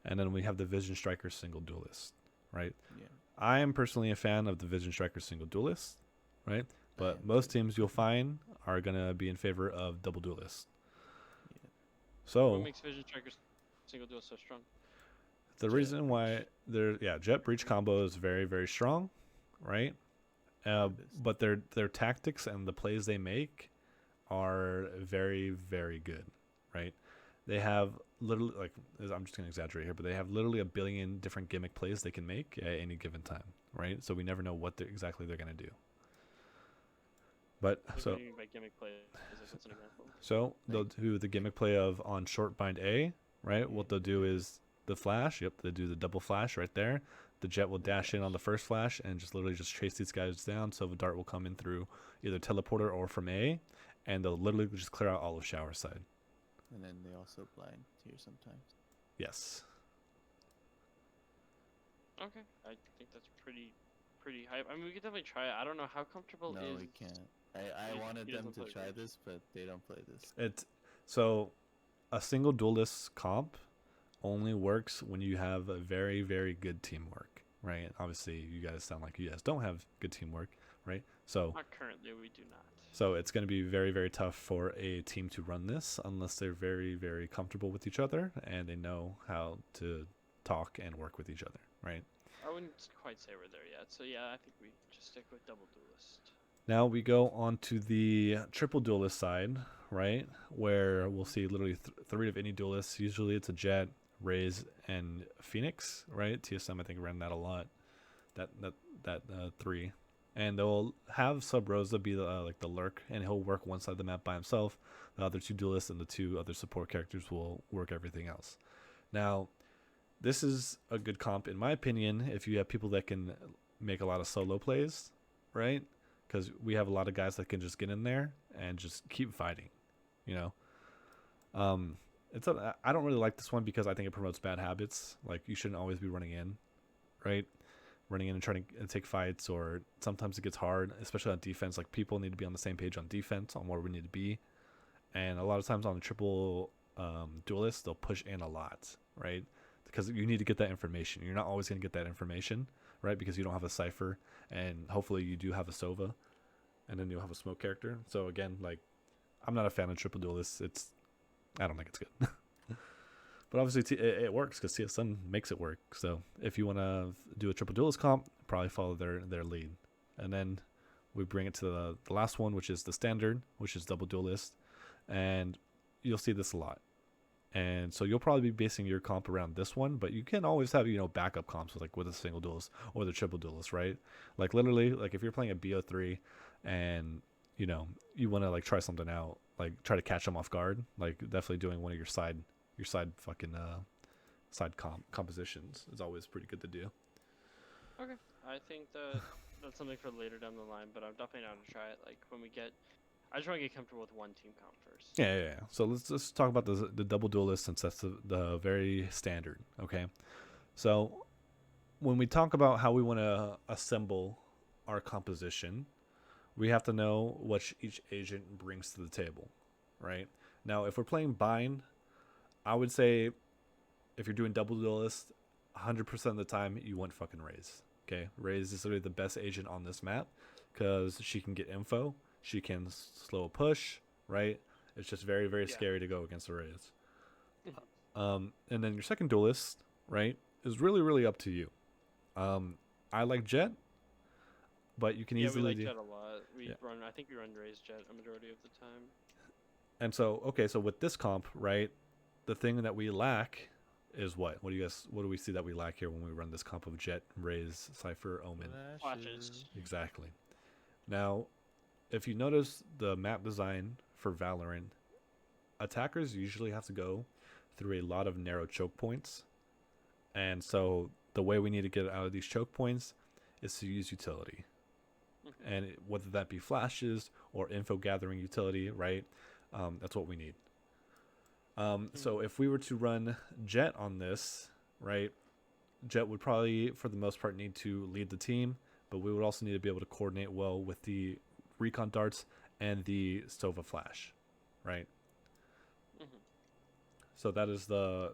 And then we have the Vision Striker single duelist, right? Yeah. I am personally a fan of the Vision Striker single duelist, right? But most teams you'll find are going to be in favor of double duelist. Yeah. So What makes Vision Strikers single duel so strong? the Jet reason why breach. Jet Breach combo is very, very strong, right? But their tactics and the plays they make are very, very good, right? They have literally, like, I'm just gonna exaggerate here, but they have literally a billion different gimmick plays they can make at any given time, right? So we never know what exactly they're gonna do. But What so do you mean by gimmick play? What's an example? so they'll do the gimmick play of on short bind A, right? What they'll do is the flash. Yep, they do the double flash right there. The Jet will dash in on the first flash and just literally just chase these guys down. So the dart will come in through either teleporter or from A, and they'll literally just clear out all of shower side. And then they also blind here sometimes. Yes. Okay, I think that's pretty hype. I mean, we could definitely try it. I don't know how comfortable No, is. we can't. I He- wanted he them doesn't to play try Breach. this, but they don't play this. It's so a single duelist comp only works when you have a very, very good teamwork, right? Obviously, you guys sound like you guys don't have good teamwork, right? So Not currently, we do not. So it's going to be very, very tough for a team to run this unless they're very, very comfortable with each other and they know how to talk and work with each other, right? I wouldn't quite say we're there yet. So yeah, I think we just stick with double duelist. Now we go on to the triple duelist side, right? Where we'll see literally 3 of any duelists. Usually it's a Jet, Raze, and Phoenix, right? TSM I think ran that a lot. That 3. And they'll have Sub Rosa be like the lurk, and he'll work one side of the map by himself. The other 2 duelists and the 2 other support characters will work everything else. Now, this is a good comp in my opinion if you have people that can make a lot of solo plays, right? Because we have a lot of guys that can just get in there and just keep fighting, you know. I don't really like this one because I think it promotes bad habits. Like you shouldn't always be running in, right? Running in and trying to take fights, or sometimes it gets hard, especially on defense. Like people need to be on the same page on defense on where we need to be, and a lot of times on the triple duelist they'll push in a lot, right? Because you need to get that information. You're not always going to get that information, right? Because you don't have a cipher, and hopefully you do have a Sova, and then you'll have a smoke character. So again, like I'm not a fan of triple duelists. I don't think it's good. But obviously it works because TSM makes it work. So if you want to do a triple duelist comp, probably follow their lead. And then we bring it to the last one, which is the standard, which is double duelist. And you'll see this a lot. And so you'll probably be basing your comp around this one, but you can always have, backup comps with a single duelist or the triple duelist, right? Like literally, like if you're playing a BO3 and, you want to like try something out, like try to catch them off guard, like definitely doing one of your side fucking side compositions is always pretty good to do. Okay, I think that's something for later down the line, but I'm definitely down to try it. Like when we get, I just want to get comfortable with one team comp first. Yeah. So let's talk about the double duelist since that's the very standard. Okay, so when we talk about how we want to assemble our composition, we have to know what each agent brings to the table, right? Now, if we're playing bind, I would say if you're doing double duelist, 100% of the time you want fucking Raze. Okay, Raze is literally the best agent on this map because she can get info, she can slow a push, right? It's just very, very scary to go against a Raze. And then your second duelist, right, is really, really up to you. I like Jet, but you can easily we like do. Jet a lot. I think we run Raze Jet a majority of the time. And so, okay, so with this comp, right, the thing that we lack is what? What do we see that we lack here when we run this comp of Jet, Raze, Cypher, Omen? Flashes. Exactly. Now, if you notice the map design for Valorant, attackers usually have to go through a lot of narrow choke points. And so the way we need to get out of these choke points is to use utility, and whether that be flashes or info gathering utility, right? That's what we need. So if we were to run Jet on this, right, Jet would probably, for the most part, need to lead the team, but we would also need to be able to coordinate well with the recon darts and the Sova flash, right? Mm-hmm. So that is the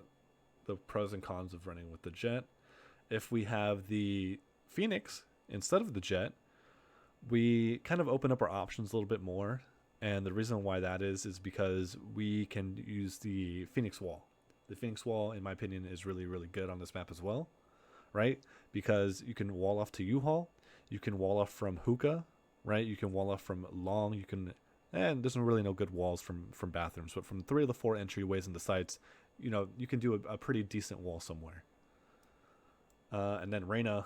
pros and cons of running with the Jet. If we have the Phoenix instead of the Jet, we kind of open up our options a little bit more. And the reason why that is because we can use the Phoenix wall. The Phoenix wall, in my opinion, is really, really good on this map as well, right? Because you can wall off to U-Haul, you can wall off from hookah, right? You can wall off from long, you can, and there's really no good walls from bathrooms, but from 3 of the 4 entryways into sites, you can do a pretty decent wall somewhere. And then Reyna,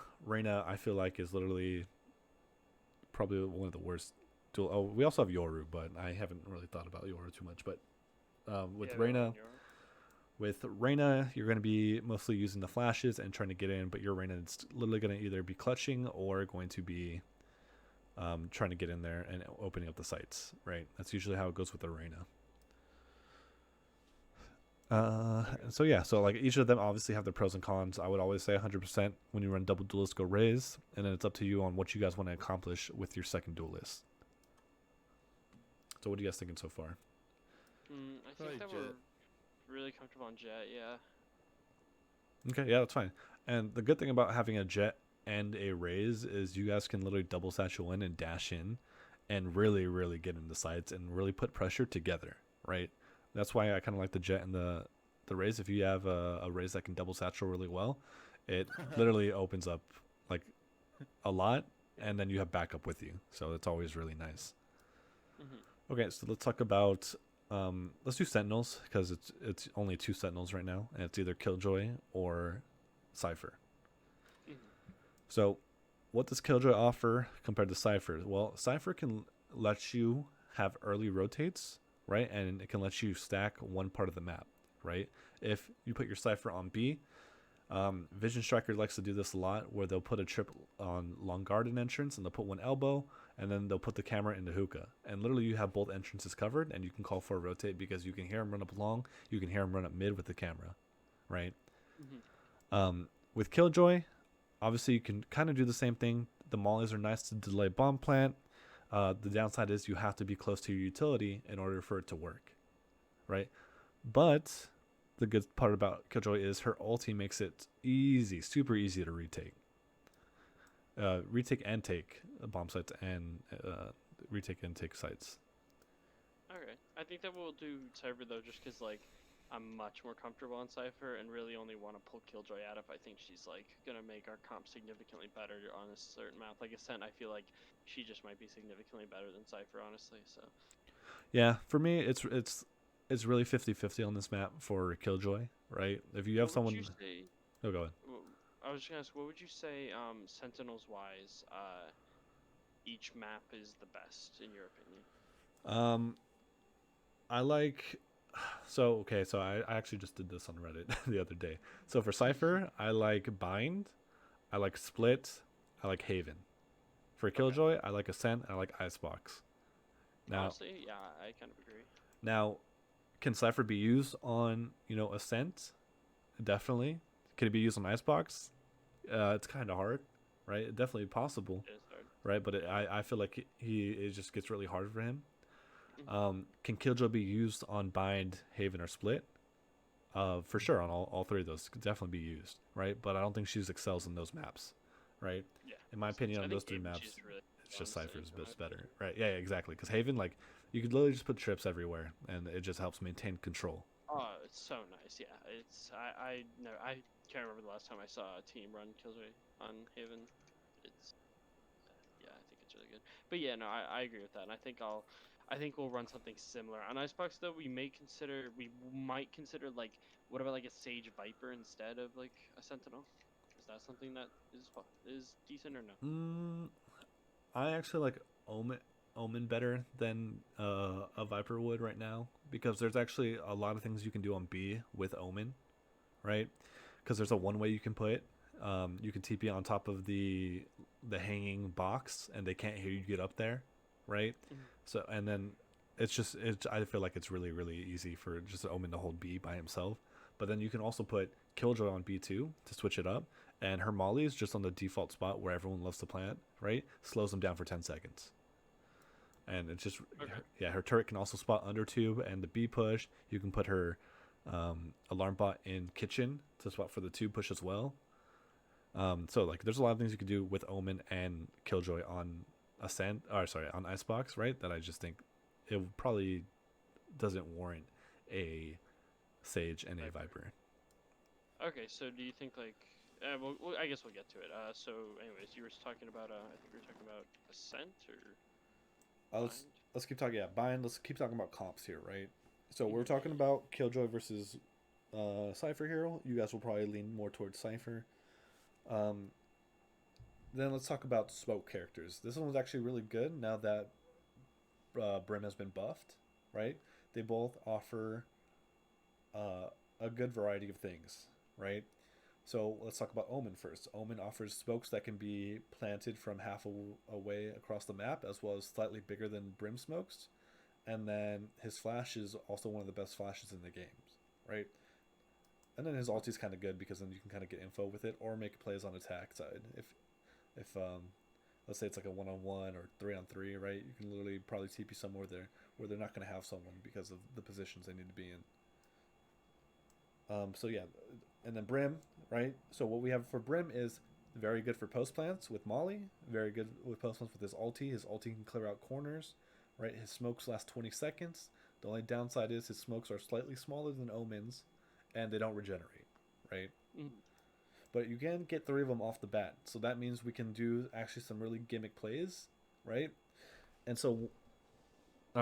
I feel like is literally probably one of the worst dual. Oh, we also have Yoru, but I haven't really thought about Yoru too much. But with Reyna, you're going to be mostly using the flashes and trying to get in, but your Reyna is literally going to either be clutching or going to be trying to get in there and opening up the sites, right? That's usually how it goes with the Reyna. So yeah, so like each of them obviously have their pros and cons. I would always say 100% when you run double duelist, go Raze, and then it's up to you on what you guys want to accomplish with your second duelist. So what are you guys thinking so far? I Probably think that Jet. we're really comfortable on Jet, yeah. Okay, yeah, that's fine. And the good thing about having a Jet and a Raze is you guys can literally double satchel in and dash in and really, really get into sites and really put pressure together, right? That's why I kind of like the Jet and the Raze. If you have a Raze that can double satchel really well, it literally opens up like a lot, and then you have backup with you. So it's always really nice. Mm-hmm. Okay, so let's talk about let's do Sentinels because it's only 2 Sentinels right now, and it's either Killjoy or Cypher. Mm-hmm. So what does Killjoy offer compared to Cypher? Well, Cypher can let you have early rotates, right? And it can let you stack one part of the map, right? If you put your Cypher on B, Vision Striker likes to do this a lot where they'll put a trip on Long Garden entrance and they'll put one elbow and then they'll put the camera into hookah. And literally you have both entrances covered and you can call for a rotate because you can hear him run up long, you can hear him run up mid with the camera, right? Mm-hmm. With Killjoy, obviously you can kind of do the same thing. The mollies are nice to delay bomb plant. The downside is you have to be close to your utility in order for it to work, right? But the good part about Killjoy is her ulti makes it easy, super easy to retake. Retake and take bomb sites and retake and take sites. Okay. I think that we'll do Cypher though, just because like I'm much more comfortable on Cypher and really only want to pull Killjoy out if I think she's like gonna make our comp significantly better on a certain map. Like Ascent, I feel like she just might be significantly better than Cypher, honestly. So Yeah, for me it's really 50-50 on this map for Killjoy, right? If you have what would someone, you say? oh, go ahead. I was just gonna ask, what would you say, Sentinels wise, each map is the best in your opinion? Um, I like. So okay, so I actually just did this on Reddit the other day. So for Cypher, I like Bind, I like Split, I like Haven. For Killjoy, I like Ascent, and I like Icebox. Now, Honestly, yeah, I kind of agree. now, can Cypher be used on Ascent? Definitely. Can it be used on Icebox? It's kind of hard, right? Definitely possible, It is hard. right? But I feel like it just gets really hard for him. Mhm. Can Killjoy be used on Bind, Haven, or Split? For sure, on all 3 of those, could definitely be used, right? But I don't think she excels in those maps, right? Yeah, In my makes sense. opinion, I on think those 3 Haven, maps, she's really it's good, just honestly, Cypher's in my bit opinion. better, right? Yeah, exactly. Because Haven, like, you could literally just put trips everywhere, and it just helps maintain control. Oh, it's so nice. Yeah, it's I no I can't remember the last time I saw a team run Killjoy on Haven. It's yeah, I think it's really good. But yeah, no, I agree with that, and I think we'll run something similar on Icebox though. We might consider like what about like a Sage Viper instead of like a Sentinel? Is that something that is decent or no? Mm, I actually like Omen better than a Viper would right now because there's actually a lot of things you can do on B with Omen, right? Because there's a one way you can put. You can TP on top of the the hanging box and they can't hear you get up there, right? Mhm. So and then I feel like it's really really easy for just Omen to hold B by himself. But then you can also put Killjoy on B2 to switch it up, and her Molly is just on the default spot where everyone loves to plant, right? Slows them down for 10 seconds. And it's just Okay. yeah, her turret can also spot under tube and the B push. You can put her alarm bot in kitchen to spot for the tube push as well. So like there's a lot of things you could do with Omen and Killjoy on on Icebox, right? That I just think it probably doesn't warrant a Sage and a Viper. Okay, so do you think like, I guess we'll get to it. So anyways, you were talking about, I think we were talking about Ascent or Let's Bind. let's keep talking. Yeah, bind. Let's keep talking about comps here, right? So we're Mhm. talking about Killjoy versus Cipher Hero. You guys will probably lean more towards Cipher. Um, then let's talk about smoke characters. This one's actually really good now that Brim has been buffed, right? They both offer a good variety of things, right? So let's talk about Omen first. Omen offers smokes that can be planted from away across the map, as well as slightly bigger than Brim smokes. And then his flash is also one of the best flashes in the games, right? And then his ulti is kind of good because then you can kind of get info with it or make plays on attack side. If let's say it's like a 1-on-1 or 3-on-3, right? You can literally probably TP somewhere there where they're not going to have someone because of the positions they need to be in. So yeah, and then Brim, right? So what we have for Brim is very good for post plants with Molly, very good with post plants with his ulti. His ulti can clear out corners, right? His smokes last 20 seconds. The only downside is his smokes are slightly smaller than Omen's, and they don't regenerate, right? Mhm. But you can get 3 of them off the bat, so that means we can do actually some really gimmick plays, right? And so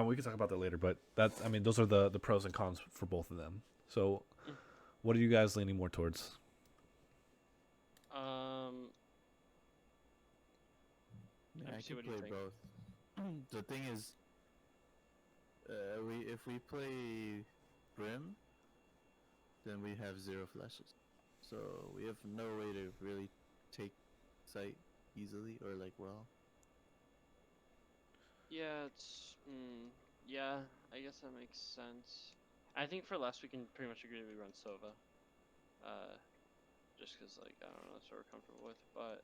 we can talk about that later, but that's I mean those are the pros and cons for both of them. So Mhm. what are you guys leaning more towards? Um, Yeah, I MC, can what do you play think? both. The thing is, we if we play Brim, then we have 0 flashes, so we have no way to really take sight easily or like well. Yeah, yeah, I guess that makes sense. I think for less we can pretty much agree we run Sova. Uh, just because like I don't know, that's what we're comfortable with. But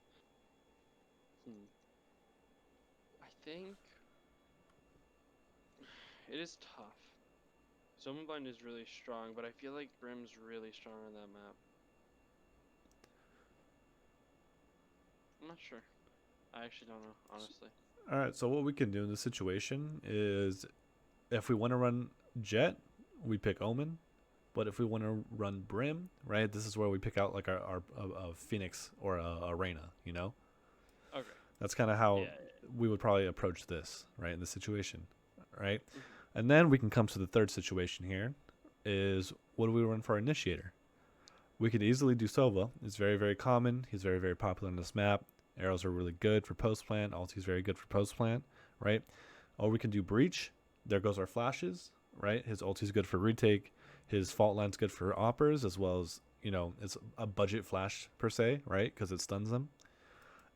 I think it is tough. Zombieblind is really strong, but I feel like Brim's really strong on that map. I'm not sure. I actually don't know, honestly. All right, so what we can do in this situation is if we want to run Jet, we pick Omen. But if we want to run Brim, right, this is where we pick out like our a Phoenix or a Reyna, you know? Okay. That's kind of Yeah. how we would probably approach this, right, in this situation, right? Mhm. And then we can come to the third situation here is what do we run for our Initiator? We could easily do Sova. It's very, very common. He's very, very popular on this map. Arrows are really good for post plant. Ulti's very good for post plant, right? Or we can do Breach. There goes our flashes, right? His ulti's good for retake. His fault line's good for oppers, as well as, it's a budget flash per se, right? Because it stuns them.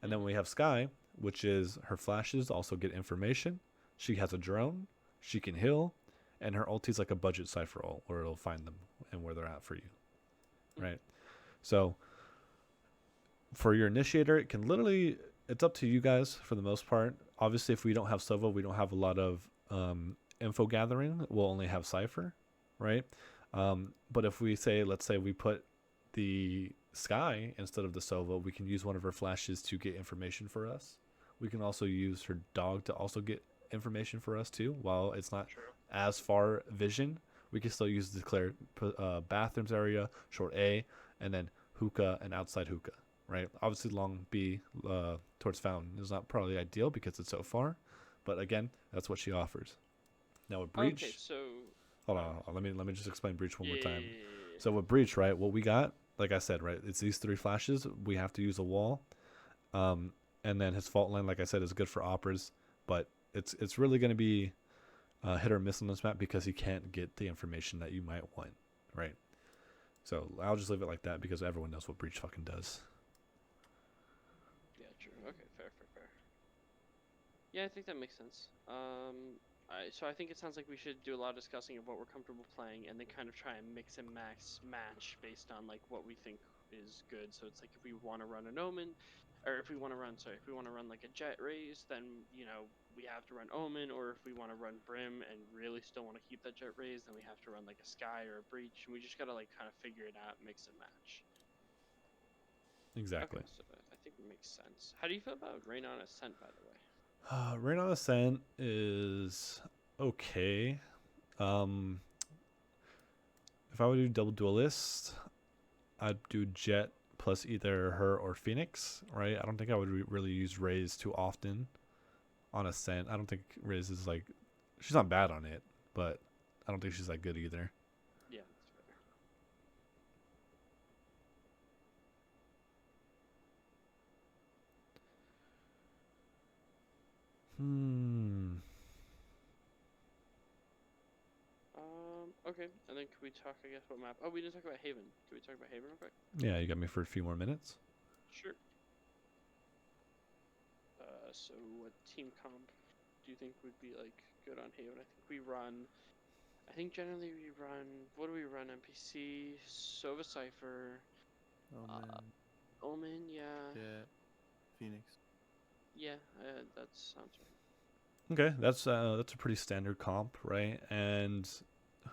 And then Mhm. we have Sky, which is her flashes also get information. She has a drone. She can heal. And her ulti's like a budget cipher ult where it'll find them and where they're at for you, Mhm. right? So for your initiator, it's up to you guys for the most part. Obviously, if we don't have Sova, we don't have a lot of info gathering. We'll only have Cipher, right? But if let's say we put the Sky instead of the Sova, we can use one of her flashes to get information for us. We can also use her dog to also get information for us too. While it's not True. as far vision, we can still use declare bathrooms area, short A, and then hookah and outside hookah, right? Obviously, long B towards fountain is not probably ideal because it's so far, but again, that's what she offers. Now with Okay, breach, so hold on, let me just explain breach one yeah, more yeah, time. yeah, yeah, yeah. So with breach, right, what we got, like I said, right, it's these 3 flashes. We have to use a wall, um, and then his fault line, like I said, is good for operas, but it's really going to be hit or miss on this map because he can't get the information that you might want, right? So I'll just leave it like that because everyone knows what breach fucking does. Yeah, true. Okay, fair. Yeah, I think that makes sense. So I think it sounds like we should do a lot of discussing of what we're comfortable playing, and then kind of try and mix and match based on like what we think is good. So it's like if we want to run an Omen, or if we want to run, sorry, if we want to run like a Jet Raise, then we have to run Omen. Or if we want to run Brim and really still want to keep that Jet Raise, then we have to run like a Sky or a Breach. And we just gotta like kind of figure it out, mix and match. Exactly. Okay, so I think it makes sense. How do you feel about Rain on Ascent, by the way? Rain on Ascent is okay. Um, if I would do double duelist, I'd do Jet plus either her or Phoenix, right? I don't think I would really use Raze too often on Ascent. I don't think Raze is like, she's not bad on it, but I don't think she's that good either. Yeah, that's fair. Okay, and then could we talk, I guess, what map? Oh, we didn't talk about Haven. Could we talk about Haven real quick? Yeah, you got me for a few more minutes. Sure. So what team comp do you think would be, like, good on Haven? I think generally we run, what do we run? NPC, Sova Cypher, Oh man, Omen, yeah. yeah, Phoenix. Yeah, that sounds right. Okay, that's a pretty standard comp, right? And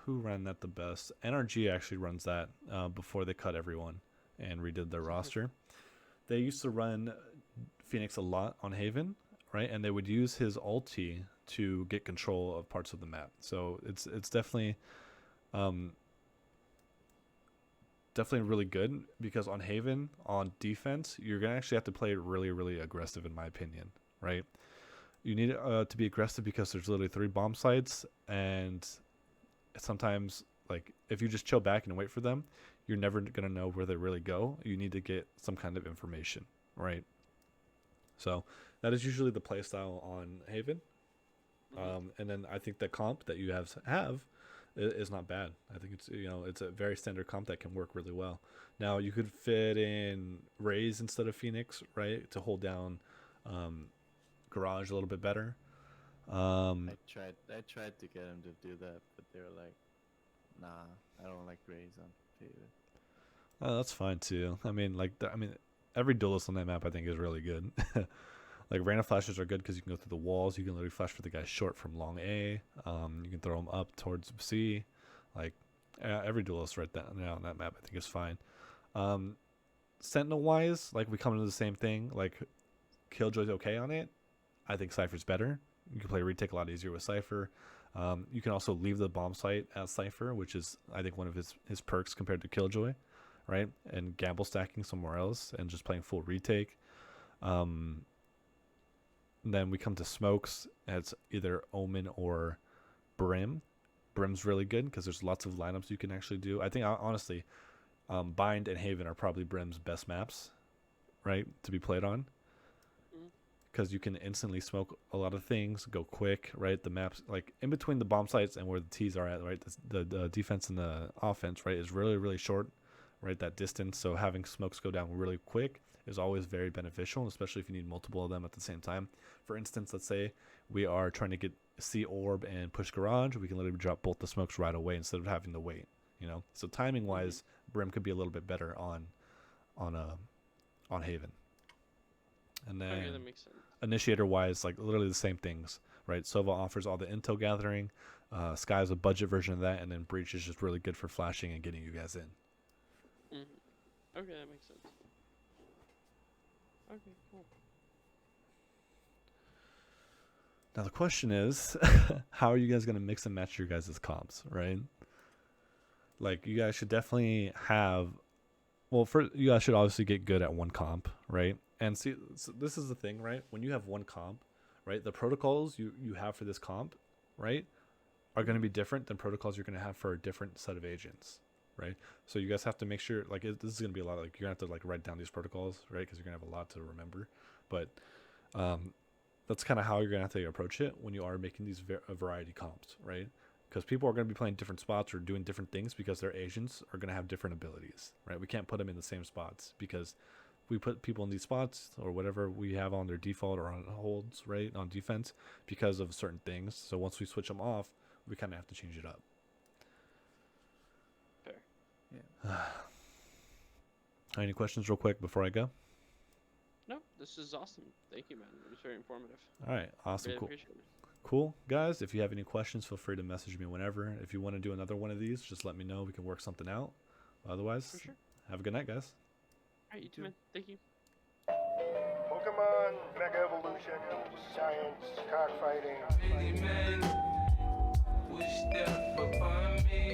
who ran that the best? NRG actually runs that before they cut everyone and redid their roster. They used to run Phoenix a lot on Haven, right? And they would use his ulti to get control of parts of the map. So it's definitely definitely really good because on Haven, on defense, you're gonna actually have to play really, really aggressive, in my opinion, right? You need to be aggressive because there's literally 3 bomb sites, and sometimes, like, if you just chill back and wait for them, you're never gonna know where they really go. You need to get some kind of information, right? So that is usually the playstyle on Haven. And then I think the comp that you have is not bad. I think it's a very standard comp that can work really well. Now you could fit in Raze instead of Phoenix, right, to hold down Garage a little bit better. I tried to get him to do that, but they were like, "Nah, I don't like Rays on Haven." That's fine too. I mean, every duelist on that map I think is really good. Like random flashes are good because you can go through the walls. You can literally flash for the guy short from long A. You can throw him up towards C. Like every duelist right now on that map I think is fine. Sentinel wise, like we come into the same thing. Like Killjoy's okay on it. I think Cypher's better. You can play retake a lot easier with Cypher. You can also leave the bomb site as Cypher, which is I think one of his perks compared to Killjoy, right? And gamble stacking somewhere else and just playing full retake. Then we come to smokes. It's either Omen or Brim. Brim's really good because there's lots of lineups you can actually do. I think honestly, Bind and Haven are probably Brim's best maps, right, to be played on. Because you can instantly smoke a lot of things, go quick, right? The maps, like in between the bomb sites and where the T's are at, right? The defense and the offense, right, is really, really short, right? That distance. So having smokes go down really quick is always very beneficial, especially if you need multiple of them at the same time. For instance, let's say we are trying to get C orb and push garage. We can literally drop both the smokes right away instead of having to wait, So timing wise, Brim could be a little bit better on Haven. And then Okay, that makes sense. Initiator wise, like literally the same things, right? Sova offers all the intel gathering. Sky is a budget version of that, and then Breach is just really good for flashing and getting you guys in. Okay, that makes sense. Okay, cool. Now the question is, how are you guys gonna mix and match your guys' comps, right? Like you guys should definitely have. Well, you guys should obviously get good at one comp, right? And see, so this is the thing, right? When you have one comp, right, the protocols you have for this comp, right, are going to be different than protocols you're going to have for a different set of agents, right? So you guys have to make sure, like, this is going to be a lot. Like, you're going to have to like write down these protocols, right? Because you're going to have a lot to remember. But that's kind of how you're going to have to approach it when you are making these variety comps, right? Because people are going to be playing different spots or doing different things because their agents are going to have different abilities, right? We can't put them in the same spots because we put people in these spots or whatever we have on their default or on holds, right, on defense because of certain things. So once we switch them off, we kind of have to change it up. Fair. Yeah. Any questions real quick before I go? No, this is awesome. Thank you, man. It was very informative. All right, awesome, Really cool. appreciate it. Cool, guys. If you have any questions, feel free to message me whenever. If you want to do another one of these, just let me know. We can work something out. Otherwise, For sure. have a good night, guys. All right, you too, man. Thank you. Pokemon, Mega Evolution, Science, Cockfighting. Many men wish death upon me.